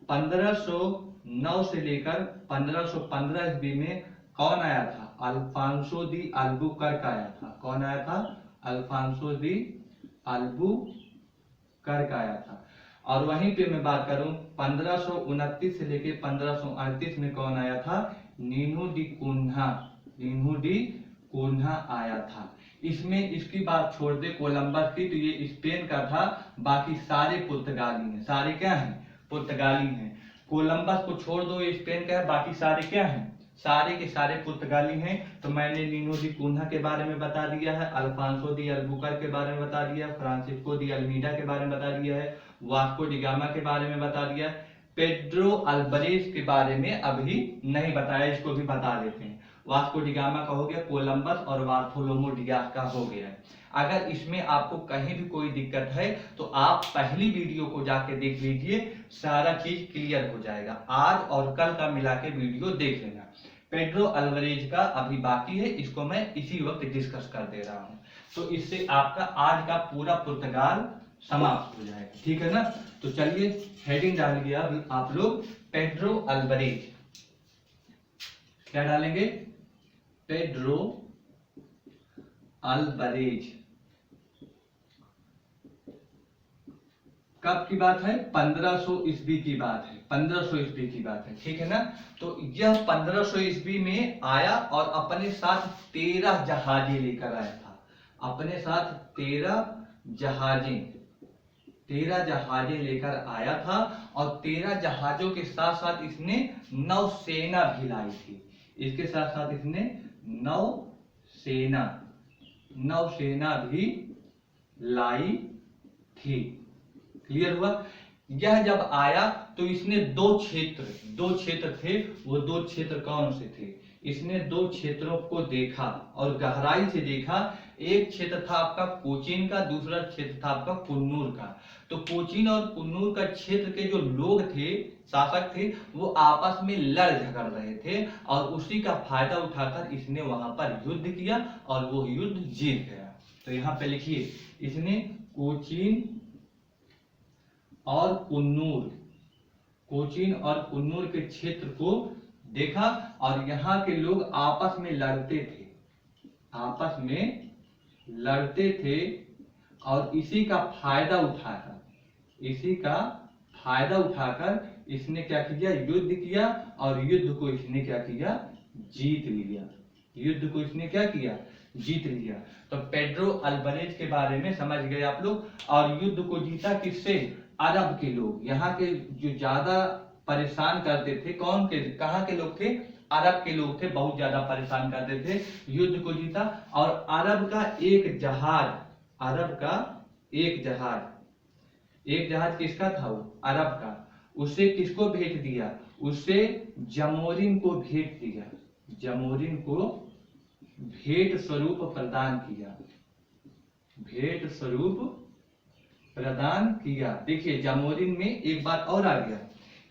1509 से लेकर 1515 ईस्वी में कौन आया था? अल्फांसो दी अल्बुकर्क आया था। कौन आया था? अल्फांसो दी अल्बुकर्क आया था। और वहीं पे मैं बात करूं 1529 से लेके 1538 में कौन आया था? नीनू डी कुन्हा आया था। इसमें इसकी बात छोड़ दे कोलंबस की, तो ये स्पेन का था, बाकी सारे पुर्तगाली हैं। सारे क्या हैं? पुर्तगाली हैं। कोलंबस को छोड़ दो, ये स्पेन का है, बाकी सारे क्या हैं? सारे के सारे पुर्तगाली हैं। तो मैंने नीनो दी कुन्हा के बारे में बता दिया है, अल्फांसो दी अल्बुकर्क के बारे में बता दिया है, फ्रांसिस्को दी अल्मीडा के बारे में बता दिया है, वास्को डिगामा के बारे में बता दिया है। पेड्रो अल्वारेज के बारे में अभी नहीं बताया, इसको भी बता देते हैं। वास्को डिगामा का हो गया, कोलंबस और बार्थोलोमो डियास का हो गया। अगर इसमें आपको कहीं भी कोई दिक्कत है तो आप पहली वीडियो को जाके देख लीजिए, सारा चीज क्लियर हो जाएगा। आज और कल का मिला के वीडियो देख लेना। पेड्रो अल्वारेज का अभी बाकी है, इसको मैं इसी वक्त डिस्कस कर दे रहा हूं। तो इससे आपका आज का पूरा पुर्तगाल समाप्त हो जाएगा। ठीक है ना। तो चलिए हेडिंग डालिए अब आप लोग, पेड्रो अल्वारेज। क्या डालेंगे? Pedro Alvarez. कब की बात है? 1500 ईस्वी की बात है, 1500 ईस्वी की बात है, ठीक है ना। तो यह 1500 ईस्वी में आया और अपने साथ 13 जहाजें लेकर आया था। अपने साथ 13 जहाजें लेकर आया था और 13 जहाजों के साथ साथ इसने नौसेना भी लाई थी। इसके साथ साथ इसने नौसेना भी लाई थी। क्लियर हुआ? यह जब आया तो इसने दो क्षेत्र थे। वो दो क्षेत्र कौन से थे? इसने दो क्षेत्रों को देखा और गहराई से देखा। एक क्षेत्र था आपका कोचीन का, दूसरा क्षेत्र था आपका कुन्नूर का। तो कोचीन और कुन्नूर का क्षेत्र के जो लोग थे, शासक थे, वो आपस में लड़ झगड़ रहे थे और उसी का फायदा उठाकर इसने वहां पर युद्ध किया और वो युद्ध जीत गया। तो यहाँ पे लिखिए, इसने कोचीन और कुन्नूर के क्षेत्र को देखा और यहाँ के लोग आपस में लड़ते थे और इसी का फायदा उठाकर इसने क्या किया? युद्ध किया और युद्ध को इसने क्या किया? जीत लिया। तो पेड्रो अल्वारेज के बारे में समझ गए आप लोग। और युद्ध को जीता किससे? अरब के लोग। यहाँ के जो ज्यादा परेशान करते थे, कहाँ के लोग थे? अरब के लोग थे, बहुत ज्यादा परेशान करते थे। युद्ध को जीता और अरब का एक जहाज किसका था? वो अरब का। उसे किसको भेंट दिया? उसे जमोरिन को भेंट स्वरूप प्रदान किया। देखिए, जमोरिन में एक बात और आ गया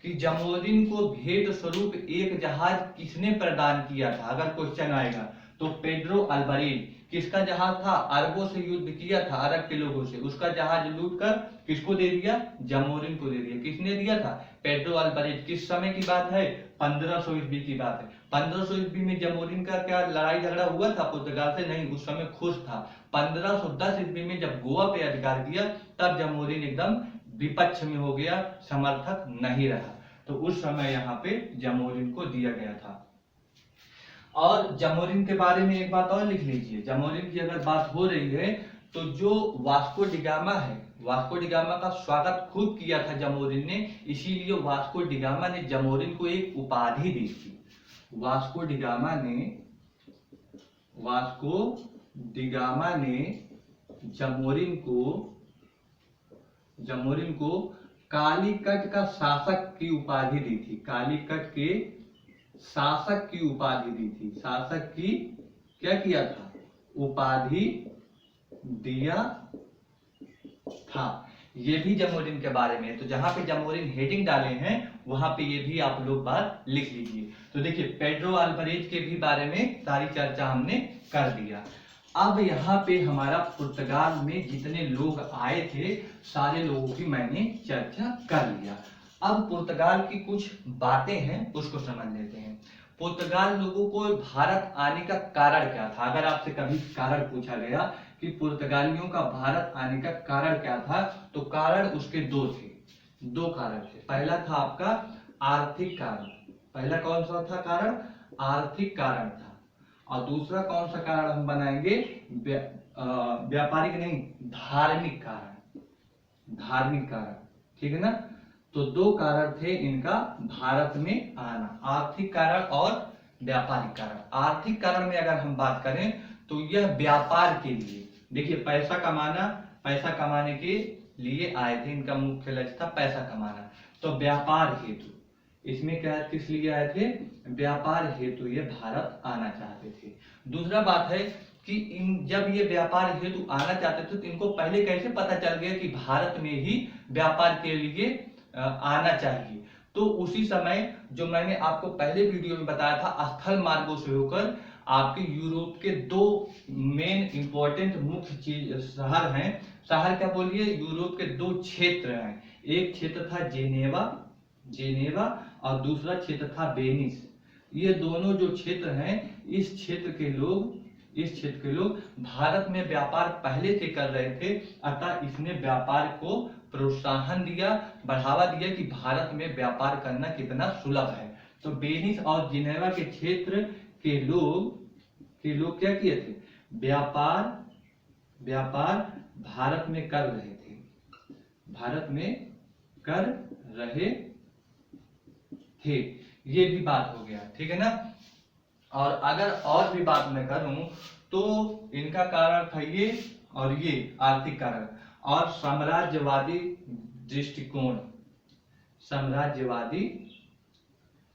कि जमोरिन को भेंट स्वरूप एक जहाज किसने प्रदान किया था? अगर क्वेश्चन आएगा तो पेड्रो अल्वारेज। किसका जहाज था? अरबों से युद्ध किया था, अरब के लोगों से। उसका जहाज लूट कर किसको दे दिया? जमोरिन को दे दिया। किसने दिया था? Pedro Alvarez. किस समय की बात है? 1500 ईस्वी की बात है। 1500 ईस्वी में जमोरिन का क्या लड़ाई झगड़ा हुआ था पुर्तगाल से? नहीं, उस समय खुश था। 1510 ईस्वी में जब गोवा पे अधिकार किया तब जमोरिन एकदम विपक्ष में हो गया, समर्थक नहीं रहा। तो उस समय यहाँ पे जमोरिन को दिया गया था। और जमोरिन के बारे में एक बात और लिख लीजिए। जमोरिन की अगर बात हो रही है तो जो वास्को डिगामा है, वास्को डिगामा का स्वागत खूब किया था जमोरिन ने, इसीलिए वास्को डिगामा ने जमोरिन को एक उपाधि दी थी। वास्को डिगामा ने जमोरिन को कालीकट का शासक की उपाधि दी थी। कालीकट के शासक की उपाधि दी थी। शासक की क्या किया था? उपाधि दिया था। ये भी जमोरिन के बारे में। तो जहां पे जमोरिन हेडिंग डाले हैं वहां पे ये भी आप लोग बात लिख लीजिए। तो देखिए, पेड्रो अल्वारेज के भी बारे में सारी चर्चा हमने कर दिया। अब यहाँ पे हमारा पुर्तगाल में जितने लोग आए थे सारे लोगों की मैंने चर्चा कर लिया। अब पुर्तगाल की कुछ बातें हैं, उसको समझ लेते हैं। पुर्तगाल लोगों को भारत आने का कारण क्या था? अगर आपसे कभी कारण पूछा गया कि पुर्तगालियों का भारत आने का कारण क्या था, तो कारण उसके दो कारण थे। पहला था आपका आर्थिक कारण। पहला कौन सा था कारण? आर्थिक कारण था। और दूसरा कौन सा कारण हम बनाएंगे? व्यापारिक नहीं, धार्मिक कारण। ठीक है ना। तो दो कारण थे इनका भारत में आना, आर्थिक कारण और व्यापारिक कारण। आर्थिक कारण में अगर हम बात करें तो यह व्यापार के लिए, देखिए पैसा कमाने के लिए आए थे। इनका मुख्य लक्ष्य था पैसा कमाना। तो व्यापार हेतु, इसमें क्या किस लिए आए थे? व्यापार हेतु ये भारत आना चाहते थे। दूसरा बात है कि जब ये व्यापार हेतु आना चाहते थे तो इनको पहले कैसे पता चल गया कि भारत में ही व्यापार के लिए आना चाहिए? तो उसी समय जो मैंने आपको पहले वीडियो में बताया था, स्थल मार्गों से होकर आपके यूरोप के दो मेन इंपॉर्टेंट मुख्य शहर हैं। शहर क्या बोलिए? यूरोप के दो क्षेत्र हैं। एक क्षेत्र था जेनेवा और दूसरा क्षेत्र था वेनिस। ये दोनों जो क्षेत्र हैं, इस क्षेत्र के लोग भारत में व्यापार पहले से कर रहे थे, अतः इसने व्यापार को प्रोत्साहन दिया, बढ़ावा दिया कि भारत में व्यापार करना कितना सुलभ है। तो वेनिस और जिनेवा के क्षेत्र के लोग क्या किए थे, व्यापार भारत में कर रहे थे, भारत में कर रहे थे। ये भी बात हो गया, ठीक है ना। और अगर और भी बात मैं करूं तो इनका कारण था ये और ये आर्थिक कारण और साम्राज्यवादी दृष्टिकोण। साम्राज्यवादी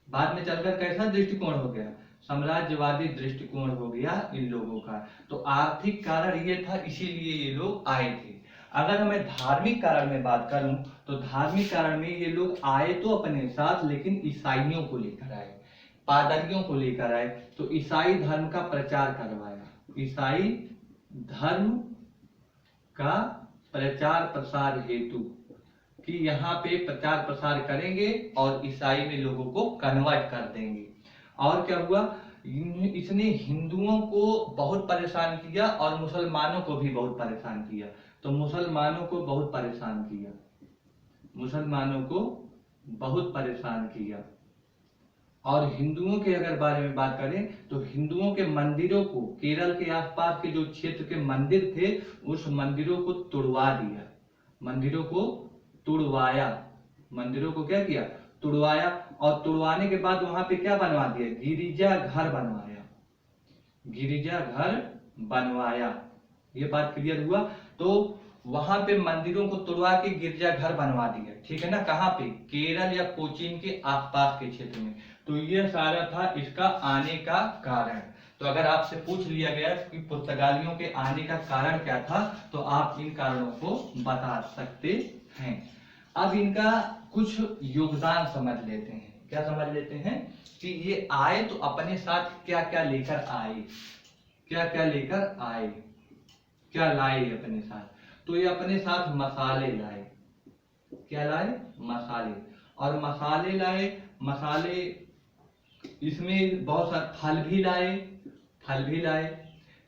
बाद में चलकर कैसा दृष्टिकोण हो गया, साम्राज्यवादी दृष्टिकोण हो गया इन लोगों का। तो आर्थिक कारण ये था, इसीलिए ये लोग आए थे। अगर मैं धार्मिक कारण में बात करूं तो धार्मिक कारण में ये लोग आए तो अपने साथ, लेकिन ईसाइयों को लेकर आए, पादरियों को लेकर आए। तो ईसाई धर्म का प्रचार करवाया, ईसाई धर्म का प्रचार प्रसार हेतु कि यहाँ पे प्रचार प्रसार करेंगे और ईसाई में लोगों को कन्वर्ट कर देंगे। और क्या हुआ, इसने हिंदुओं को बहुत परेशान किया और मुसलमानों को भी बहुत परेशान किया। तो मुसलमानों को बहुत परेशान किया, मुसलमानों को बहुत परेशान किया। और हिंदुओं के अगर बारे में बात करें तो हिंदुओं के मंदिरों को, केरल के आसपास के जो क्षेत्र के मंदिर थे उस मंदिरों को तुड़वा दिया, मंदिरों को तुड़वाया, मंदिरों को क्या किया, तुड़वाया। और तुड़वाने के बाद वहां पे क्या बनवा दिया, गिरिजा घर बनवाया, गिरिजा घर बनवाया। ये बात क्लियर हुआ। तो वहां पे मंदिरों को तुड़वा के गिरजा घर बनवा दिया, ठीक है ना। कहाँ पे, केरल या कोचीन के आसपास के क्षेत्र में। तो ये सारा था इसका आने का कारण। तो अगर आपसे पूछ लिया गया कि पुर्तगालियों के आने का कारण क्या था, तो आप इन कारणों को बता सकते हैं। अब इनका कुछ योगदान समझ लेते हैं। क्या समझ लेते हैं कि ये आए तो अपने साथ क्या क्या लेकर आए, क्या क्या लेकर आए, क्या लाए अपने साथ। तो ये अपने साथ मसाले लाए, क्या लाए, मसाले। और मसाले लाए, मसाले इसमें बहुत सारे फल भी लाए, फल भी लाए।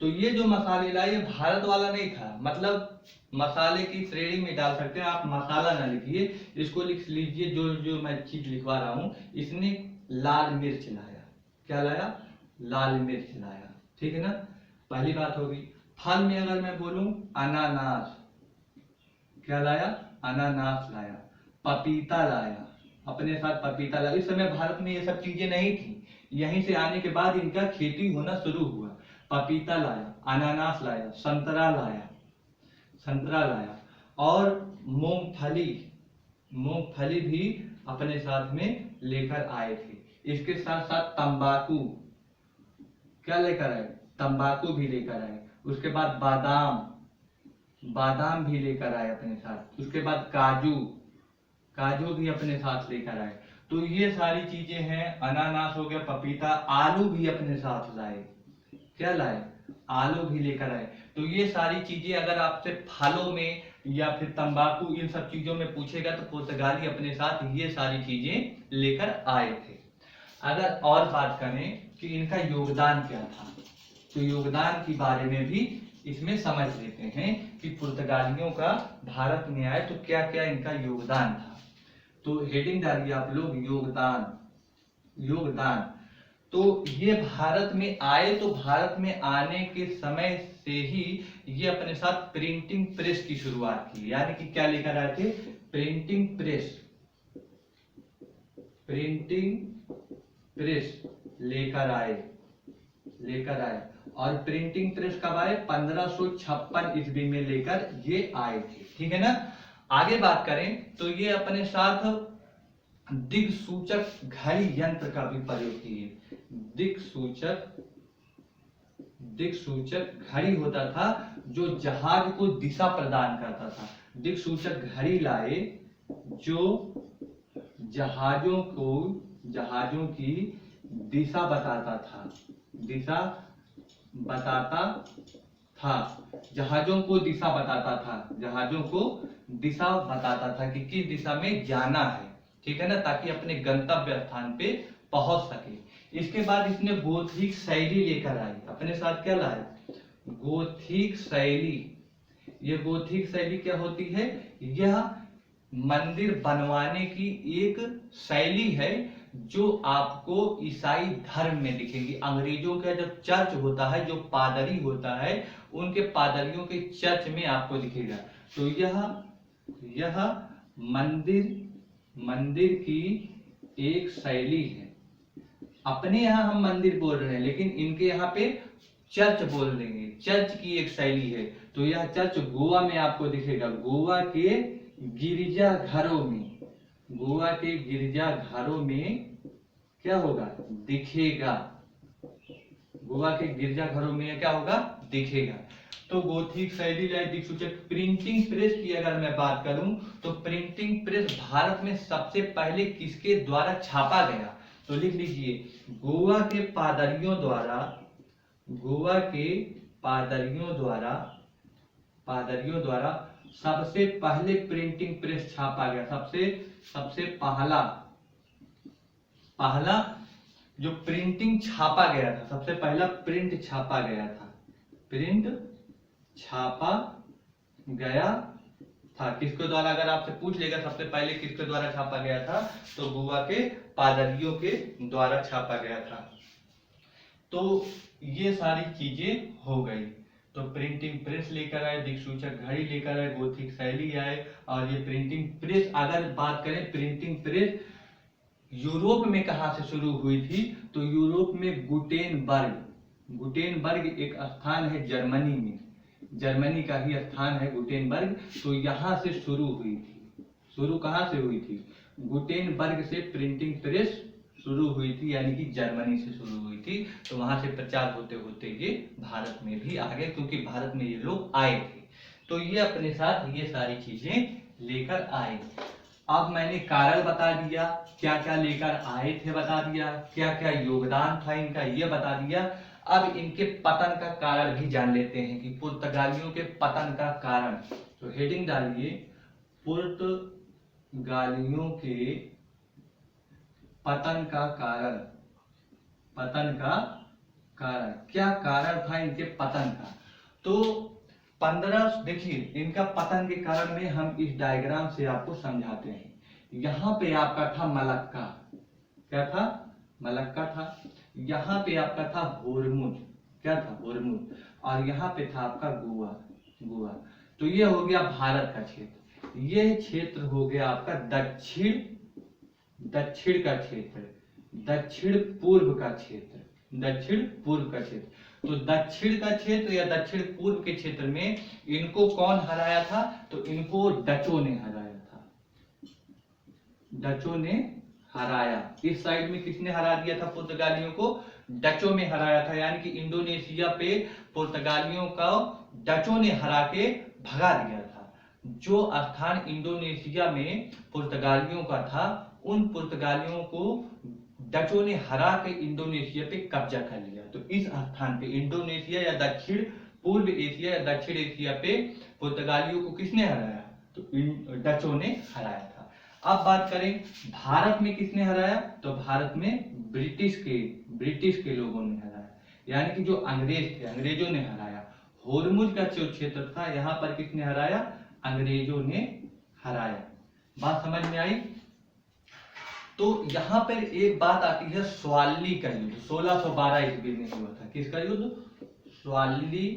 तो ये जो मसाले लाए ये भारत वाला नहीं था, मतलब मसाले की श्रेणी में डाल सकते हैं आप, मसाला ना लिखिए, इसको लिख लीजिए जो जो मैं चीज लिखवा रहा हूं। इसने लाल मिर्च लाया, क्या लाया, लाल मिर्च लाया, ठीक है ना। पहली बात होगी। फल में अगर मैं बोलूं अनानास, क्या लाया, अनानास लाया। पपीता लाया, अपने साथ पपीता लाया। इस समय भारत में ये सब चीजें नहीं थी, यहीं से आने के बाद इनका खेती होना शुरू हुआ। पपीता लाया, अनानास लाया, संतरा लाया, संतरा लाया। और मूंगफली, मूंगफली भी अपने साथ में लेकर आए थे। इसके साथ साथ तंबाकू, क्या लेकर आए, तंबाकू भी लेकर आए। उसके बाद बादाम, बादाम भी लेकर आए अपने साथ। उसके बाद काजू, काजू भी अपने साथ लेकर आए। तो ये सारी चीजें हैं, अनानास हो गया, पपीता। आलू भी अपने साथ लाए, क्या लाए, आलू भी लेकर आए। तो ये सारी चीजें अगर आपसे फलों में या फिर तंबाकू इन सब चीजों में पूछेगा तो पुर्तगाली अपने साथ ये सारी चीजें लेकर आए थे। अगर और बात करें कि इनका योगदान क्या था, तो योगदान के बारे में भी इसमें समझ लेते हैं कि पुर्तगालियों का भारत में आए तो क्या क्या इनका योगदान था। तो हेडिंग डालिए आप लोग, योगदान, योगदान। तो ये भारत में आए तो भारत में आने के समय से ही ये अपने साथ प्रिंटिंग प्रेस की शुरुआत की, यानी कि क्या लेकर आए थे, प्रिंटिंग प्रेस, प्रिंटिंग प्रेस लेकर आए, लेकर आए। और प्रिंटिंग प्रेस कब आए, 1556 ईस्वी में लेकर ये आए थे, ठीक है ना। आगे बात करें तो ये अपने साथ दिक्सूचक घड़ी यंत्र का भी प्रयोग किए। दिक्सूचक, दिक्सूचक घड़ी होता था जो जहाज को दिशा प्रदान करता था। दिक्सूचक घड़ी लाए जो जहाजों को, जहाजों की दिशा बताता था, दिशा बताता था, जहाजों को दिशा बताता था, जहाजों को दिशा बताता था कि किस दिशा में जाना है, ठीक है ना, ताकि अपने गंतव्य स्थान पे पहुंच सके। इसके बाद इसने गोथिक शैली लेकर आई, अपने साथ क्या लाए, गोथिक शैली। ये गोथिक शैली क्या होती है, यह मंदिर बनवाने की एक शैली है जो आपको ईसाई धर्म में दिखेगी। अंग्रेजों का जब चर्च होता है, जो पादरी होता है, उनके पादरियों के चर्च में आपको दिखेगा। तो यह मंदिर की एक शैली है। अपने यहाँ हम मंदिर बोल रहे हैं, लेकिन इनके यहाँ पे चर्च बोल देंगे। चर्च की एक शैली है। तो यह चर्च गोवा में आपको दिखेगा। गोवा के गिरजाघरों में क्या होगा? दिखेगा। गोवा के गिरजाघरों में क्या होगा? दिखेगा। तो गोथिक शैली लाइट दिक्सूचक। प्रिंटिंग प्रेस की अगर मैं बात करूं तो प्रिंटिंग प्रेस भारत में सबसे पहले किसके द्वारा छापा गया? तो लिख लीजिए, गोवा के पादरियों द्वारा सबसे पहले प्रिंटिंग प्रेस छापा गया। सबसे पहला जो प्रिंटिंग छापा गया था, सबसे पहला प्रिंट छापा गया था किसके द्वारा? अगर आपसे पूछ लेगा सबसे पहले किसके द्वारा छापा गया था, तो गोवा के पादरियों के द्वारा छापा गया था। तो ये सारी चीजें हो गई। तो प्रिंटिंग प्रेस लेकर आए, दिक्सूचक घड़ी लेकर आए, गोथिक शैली आए, और ये प्रिंटिंग प्रेस। अगर बात करें प्रिंटिंग प्रेस यूरोप में कहां से शुरू हुई थी, तो यूरोप में गुटेनबर्ग एक स्थान है जर्मनी में, जर्मनी का ही स्थान है गुटेनबर्ग। तो यहां से शुरू हुई थी। शुरू कहां से हुई थी? गुटेनबर्ग से प्रिंटिंग प्रेस शुरू हुई थी, यानी कि जर्मनी से शुरू हुई थी। तो वहां से प्रचार होते होते ये भारत में भी आ गए, क्योंकि भारत में ये लोग आए थे। तो ये अपने साथ ये सारी चीजें लेकर आए। अब मैंने कारण बता दिया, क्या क्या लेकर आए थे बता दिया, क्या क्या योगदान था इनका ये बता दिया। अब इनके पतन का कारण भी जान लेते हैं कि पुर्तगालियों के पतन का कारण। तो हेडिंग डालिए, पुर्तगालियों के पतन का कारण। क्या कारण था इनके पतन का? तो 15 देखिए, इनका पतन के कारण में हम इस डायग्राम से आपको समझाते हैं। यहाँ पे आपका था मलक्का। क्या था? मलक्का था। यहाँ पे आपका था होर्मुज। क्या था? होर्मुज। और यहाँ पे था आपका गोवा। तो ये हो गया भारत का क्षेत्र। ये क्षेत्र हो गया आपका दक्षिण का क्षेत्र, दक्षिण पूर्व का क्षेत्र। तो दक्षिण का क्षेत्र या दक्षिण पूर्व के क्षेत्र में इनको कौन हराया था? तो इनको डचों ने हराया। इस साइड में किसने हरा दिया था पुर्तगालियों को? डचों में हराया था। यानी कि इंडोनेशिया पे पुर्तगालियों को डचों ने हरा के भगा दिया था। जो स्थान इंडोनेशिया में पुर्तगालियों का था, उन पुर्तगालियों को डचों ने हरा के इंडोनेशिया पे कब्जा कर लिया। तो इस स्थान पे इंडोनेशिया या दक्षिण पूर्व एशिया या दक्षिण एशिया पे पुर्तगालियों को किसने हराया? तो डचों ने हराया था। अब बात करें भारत में किसने हराया? तो भारत में ब्रिटिश के लोगों ने हराया, यानी कि जो अंग्रेज थे, अंग्रेजों ने हराया। होर्मुज का जो क्षेत्र था, यहाँ पर किसने हराया? अंग्रेजों ने हराया। बात समझ में आई? तो यहाँ पर एक बात आती है, स्वाली का युद्ध 1612 ईस्वी में हुआ था। किसका युद्ध? स्वाली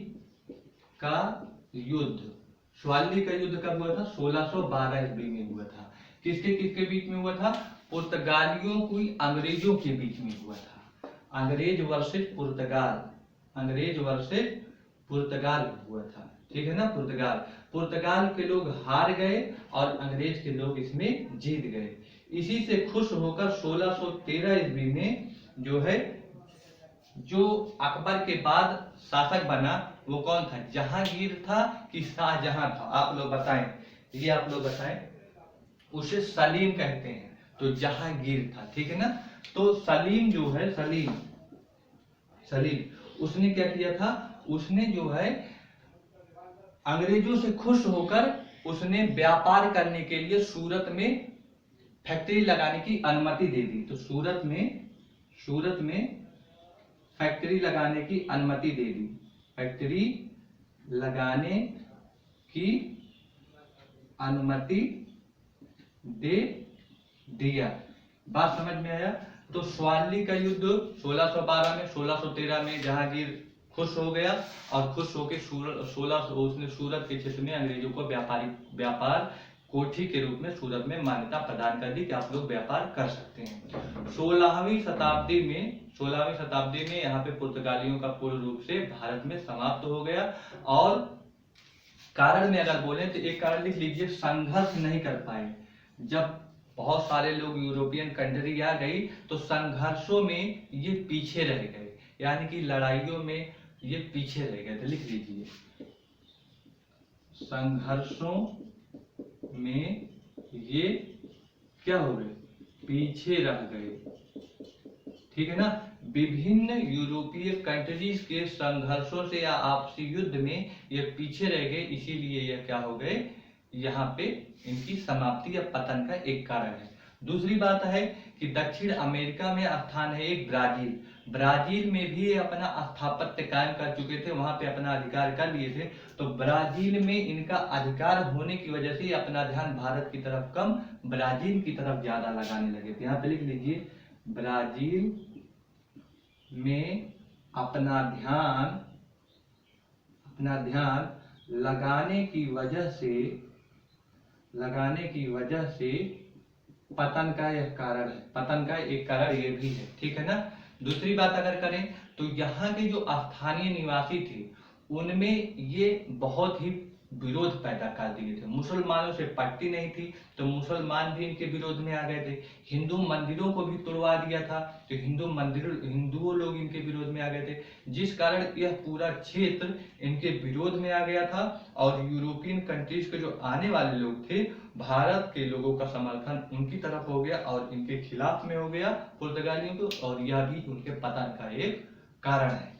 का युद्ध कब हुआ था? 1612 ईस्वी में हुआ था। किसके बीच में हुआ था? पुर्तगालियों को अंग्रेजों के बीच में हुआ था। अंग्रेज वर्सेस पुर्तगाल हुआ था। ठीक है ना? पुर्तगाल के लोग हार गए और अंग्रेज के लोग इसमें जीत गए। इसी से खुश होकर 1613 ईस्वी में जो अकबर के बाद शासक बना, वो कौन था? जहांगीर था कि शाहजहां था? आप लोग बताएं। उसे सलीम कहते हैं, तो जहांगीर था। ठीक है ना? तो सलीम जो है, सलीम उसने क्या किया था? उसने अंग्रेजों से खुश होकर उसने व्यापार करने के लिए सूरत में फैक्ट्री लगाने की अनुमति दे दी। तो सूरत में फैक्ट्री लगाने की अनुमति दे दी। फैक्ट्री लगाने की अनुमति दे दिया। बात समझ में आया। तो स्वाली का युद्ध 1612 में, 1613 में जहांगीर खुश हो गया और खुश होकर 1600 उसने सूरत के क्षेत्र में अंग्रेजों को व्यापार कोठी के रूप में सूरत में मान्यता प्रदान कर दी कि आप लोग व्यापार कर सकते हैं। 16वीं शताब्दी में यहाँ पे पुर्तगालियों का पूर्ण रूप से भारत में समाप्त हो गया। और कारण में अगर बोले तो एक कारण लिख लीजिए, संघर्ष नहीं कर पाए। जब बहुत सारे लोग यूरोपियन कंट्री आ गई तो संघर्षों में ये पीछे रह गए, यानी कि लड़ाइयों में ये पीछे रह गए। तो लिख लीजिए, संघर्षों में ये क्या हो गए, पीछे रह गए। ठीक है ना। विभिन्न यूरोपीय कंट्रीज के संघर्षों से या आपसी युद्ध में ये पीछे रह गए, इसीलिए ये क्या हो गए, यहाँ पे इनकी समाप्ति या पतन का एक कारण है। दूसरी बात है कि दक्षिण अमेरिका में स्थान है एक ब्राजील में भी अपना स्थापत्य कायम कर चुके थे, वहां पे अपना अधिकार कर लिए थे। तो ब्राजील में इनका अधिकार होने की वजह से अपना ध्यान भारत की तरफ कम, ब्राजील की तरफ ज्यादा लगाने लगे थे। यहाँ पे लिख लीजिए, ब्राजील में अपना ध्यान लगाने की वजह से पतन का एक कारण ये भी है। ठीक है ना। दूसरी बात अगर करें तो यहाँ के जो स्थानीय निवासी थे उनमें ये बहुत ही विरोध पैदा कर दिए थे। मुसलमानों से पट्टी नहीं थी तो मुसलमान भी इनके विरोध में आ गए थे। हिंदू मंदिरों को भी तोड़वा दिया था तो हिंदुओं लोग इनके विरोध में आ गए थे, जिस कारण यह पूरा क्षेत्र इनके विरोध में आ गया था। और यूरोपियन कंट्रीज के जो आने वाले लोग थे, भारत के लोगों का समर्थन उनकी तरफ हो गया और इनके खिलाफ में हो गया पुर्तगालियों को, और यह भी उनके पतन का एक कारण है।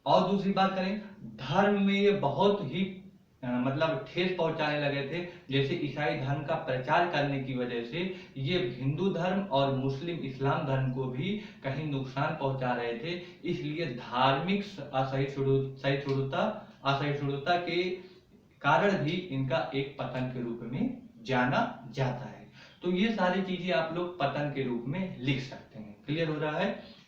और दूसरी बात करें, धर्म में ये बहुत ही मतलब ठेस पहुंचाने लगे थे। जैसे ईसाई धर्म का प्रचार करने की वजह से ये हिंदू धर्म और मुस्लिम इस्लाम धर्म को भी कहीं नुकसान पहुंचा रहे थे। इसलिए धार्मिक असहिष्णुता के कारण भी इनका एक पतन के रूप में जाना जाता है। तो ये सारी चीजें आप लोग पतन के रूप में लिख सकते हैं। क्लियर हो रहा है।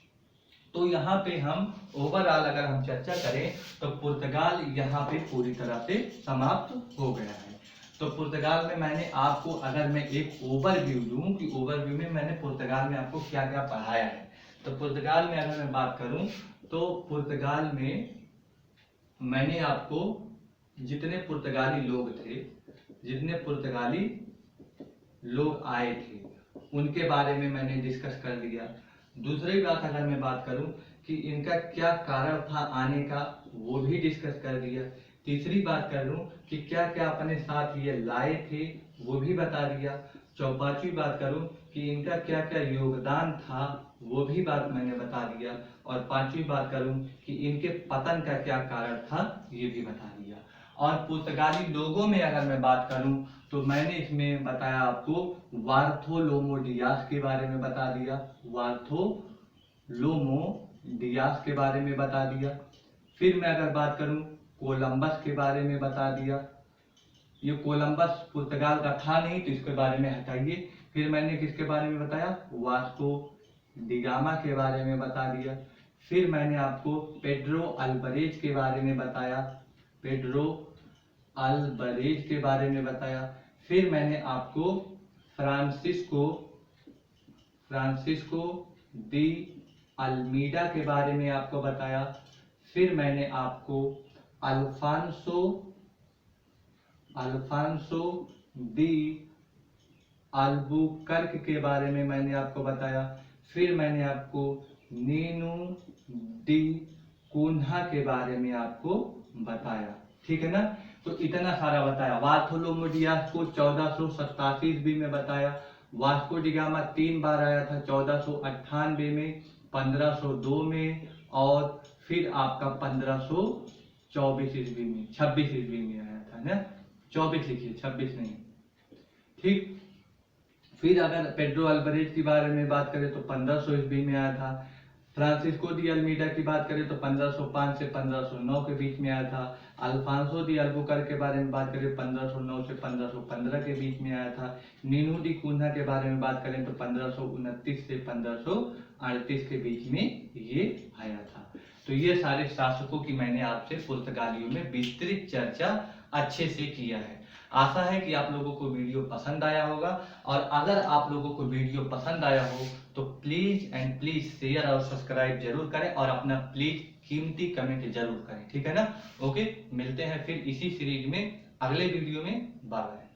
तो यहाँ पे हम ओवरऑल अगर हम चर्चा करें तो पुर्तगाल यहाँ पे पूरी तरह से समाप्त हो गया है। तो पुर्तगाल में मैंने आपको, अगर मैं एक ओवरव्यू दूं कि ओवरव्यू में मैंने पुर्तगाल में आपको क्या क्या पढ़ाया है, तो पुर्तगाल में अगर मैं बात करूं तो पुर्तगाल में मैंने आपको जितने पुर्तगाली लोग आए थे उनके बारे में मैंने डिस्कस कर लिया। दूसरी बात अगर मैं बात करूं कि इनका क्या कारण था आने का, वो भी डिस्कस कर दिया। तीसरी बात कर लूं कि क्या क्या अपने साथ ये लाए थे, वो भी बता दिया। पांचवी बात करूं कि इनका क्या क्या योगदान था, वो भी बात मैंने बता दिया। और पांचवी बात करूं कि इनके पतन का क्या कारण था, ये भी बता दिया। और पुर्तगाली लोगों में अगर मैं बात करूं तो मैंने इसमें बताया आपको बार्थोलोमो डियास के बारे में बता दिया, बार्थोलोमो डियास के बारे में बता दिया। फिर मैं अगर बात करूं कोलंबस के बारे में बता दिया। ये कोलंबस पुर्तगाल का था नहीं तो इसके बारे में हटाइए। फिर मैंने किसके बारे में बताया, वास्को डिगामा के बारे में बता दिया। फिर मैंने आपको पेड्रो अल्बरेज के बारे में बताया, पेड्रो अल्बरेज के बारे में बताया। फिर मैंने आपको फ्रांसिस्को दी अल्मीडा के बारे में आपको बताया। फिर मैंने आपको अल्फांसो दी अल्बुकर्क के बारे में मैंने आपको बताया। फिर मैंने आपको नीनू डी कुन्हा के बारे में आपको बताया। ठीक है ना। तो इतना सारा बताया। बार्थोलोमो डियास को 1487 ईस्वी में बताया। वास्को डिगामा 3 बार आया था, 1498 में, 1502 में और फिर आपका 1524 ईस्वी में, 26 ईस्वी में आया था ना। 24 लिखिए, 26 नहीं। ठीक। फिर अगर पेड्रो अल्बरेज के बारे में बात करें तो 1500 ईस्वी में आया था। फ्रांसिस्को दी अल्मीडा की बात करें तो 1505 से 1509 के बीच में आया था। अल्फांसो दी अल्बुकर्क के बारे में बात करें 1509 से 1515 के बीच में आया था। नीनू दी कुन्हा के बारे में बात करें तो 1529 से 1538 के बीच में ये आया था। तो ये सारे शासकों की मैंने आपसे पुर्तगालियों में विस्तृत चर्चा अच्छे से किया है। आशा है कि आप लोगों को वीडियो पसंद आया होगा, और अगर आप लोगों को वीडियो पसंद आया हो तो प्लीज एंड प्लीज शेयर और सब्सक्राइब जरूर करें, और अपना प्लीज कीमती कमेंट जरूर करें, ठीक है ना। ओके, मिलते हैं फिर इसी सीरीज में अगले वीडियो में। Bye bye.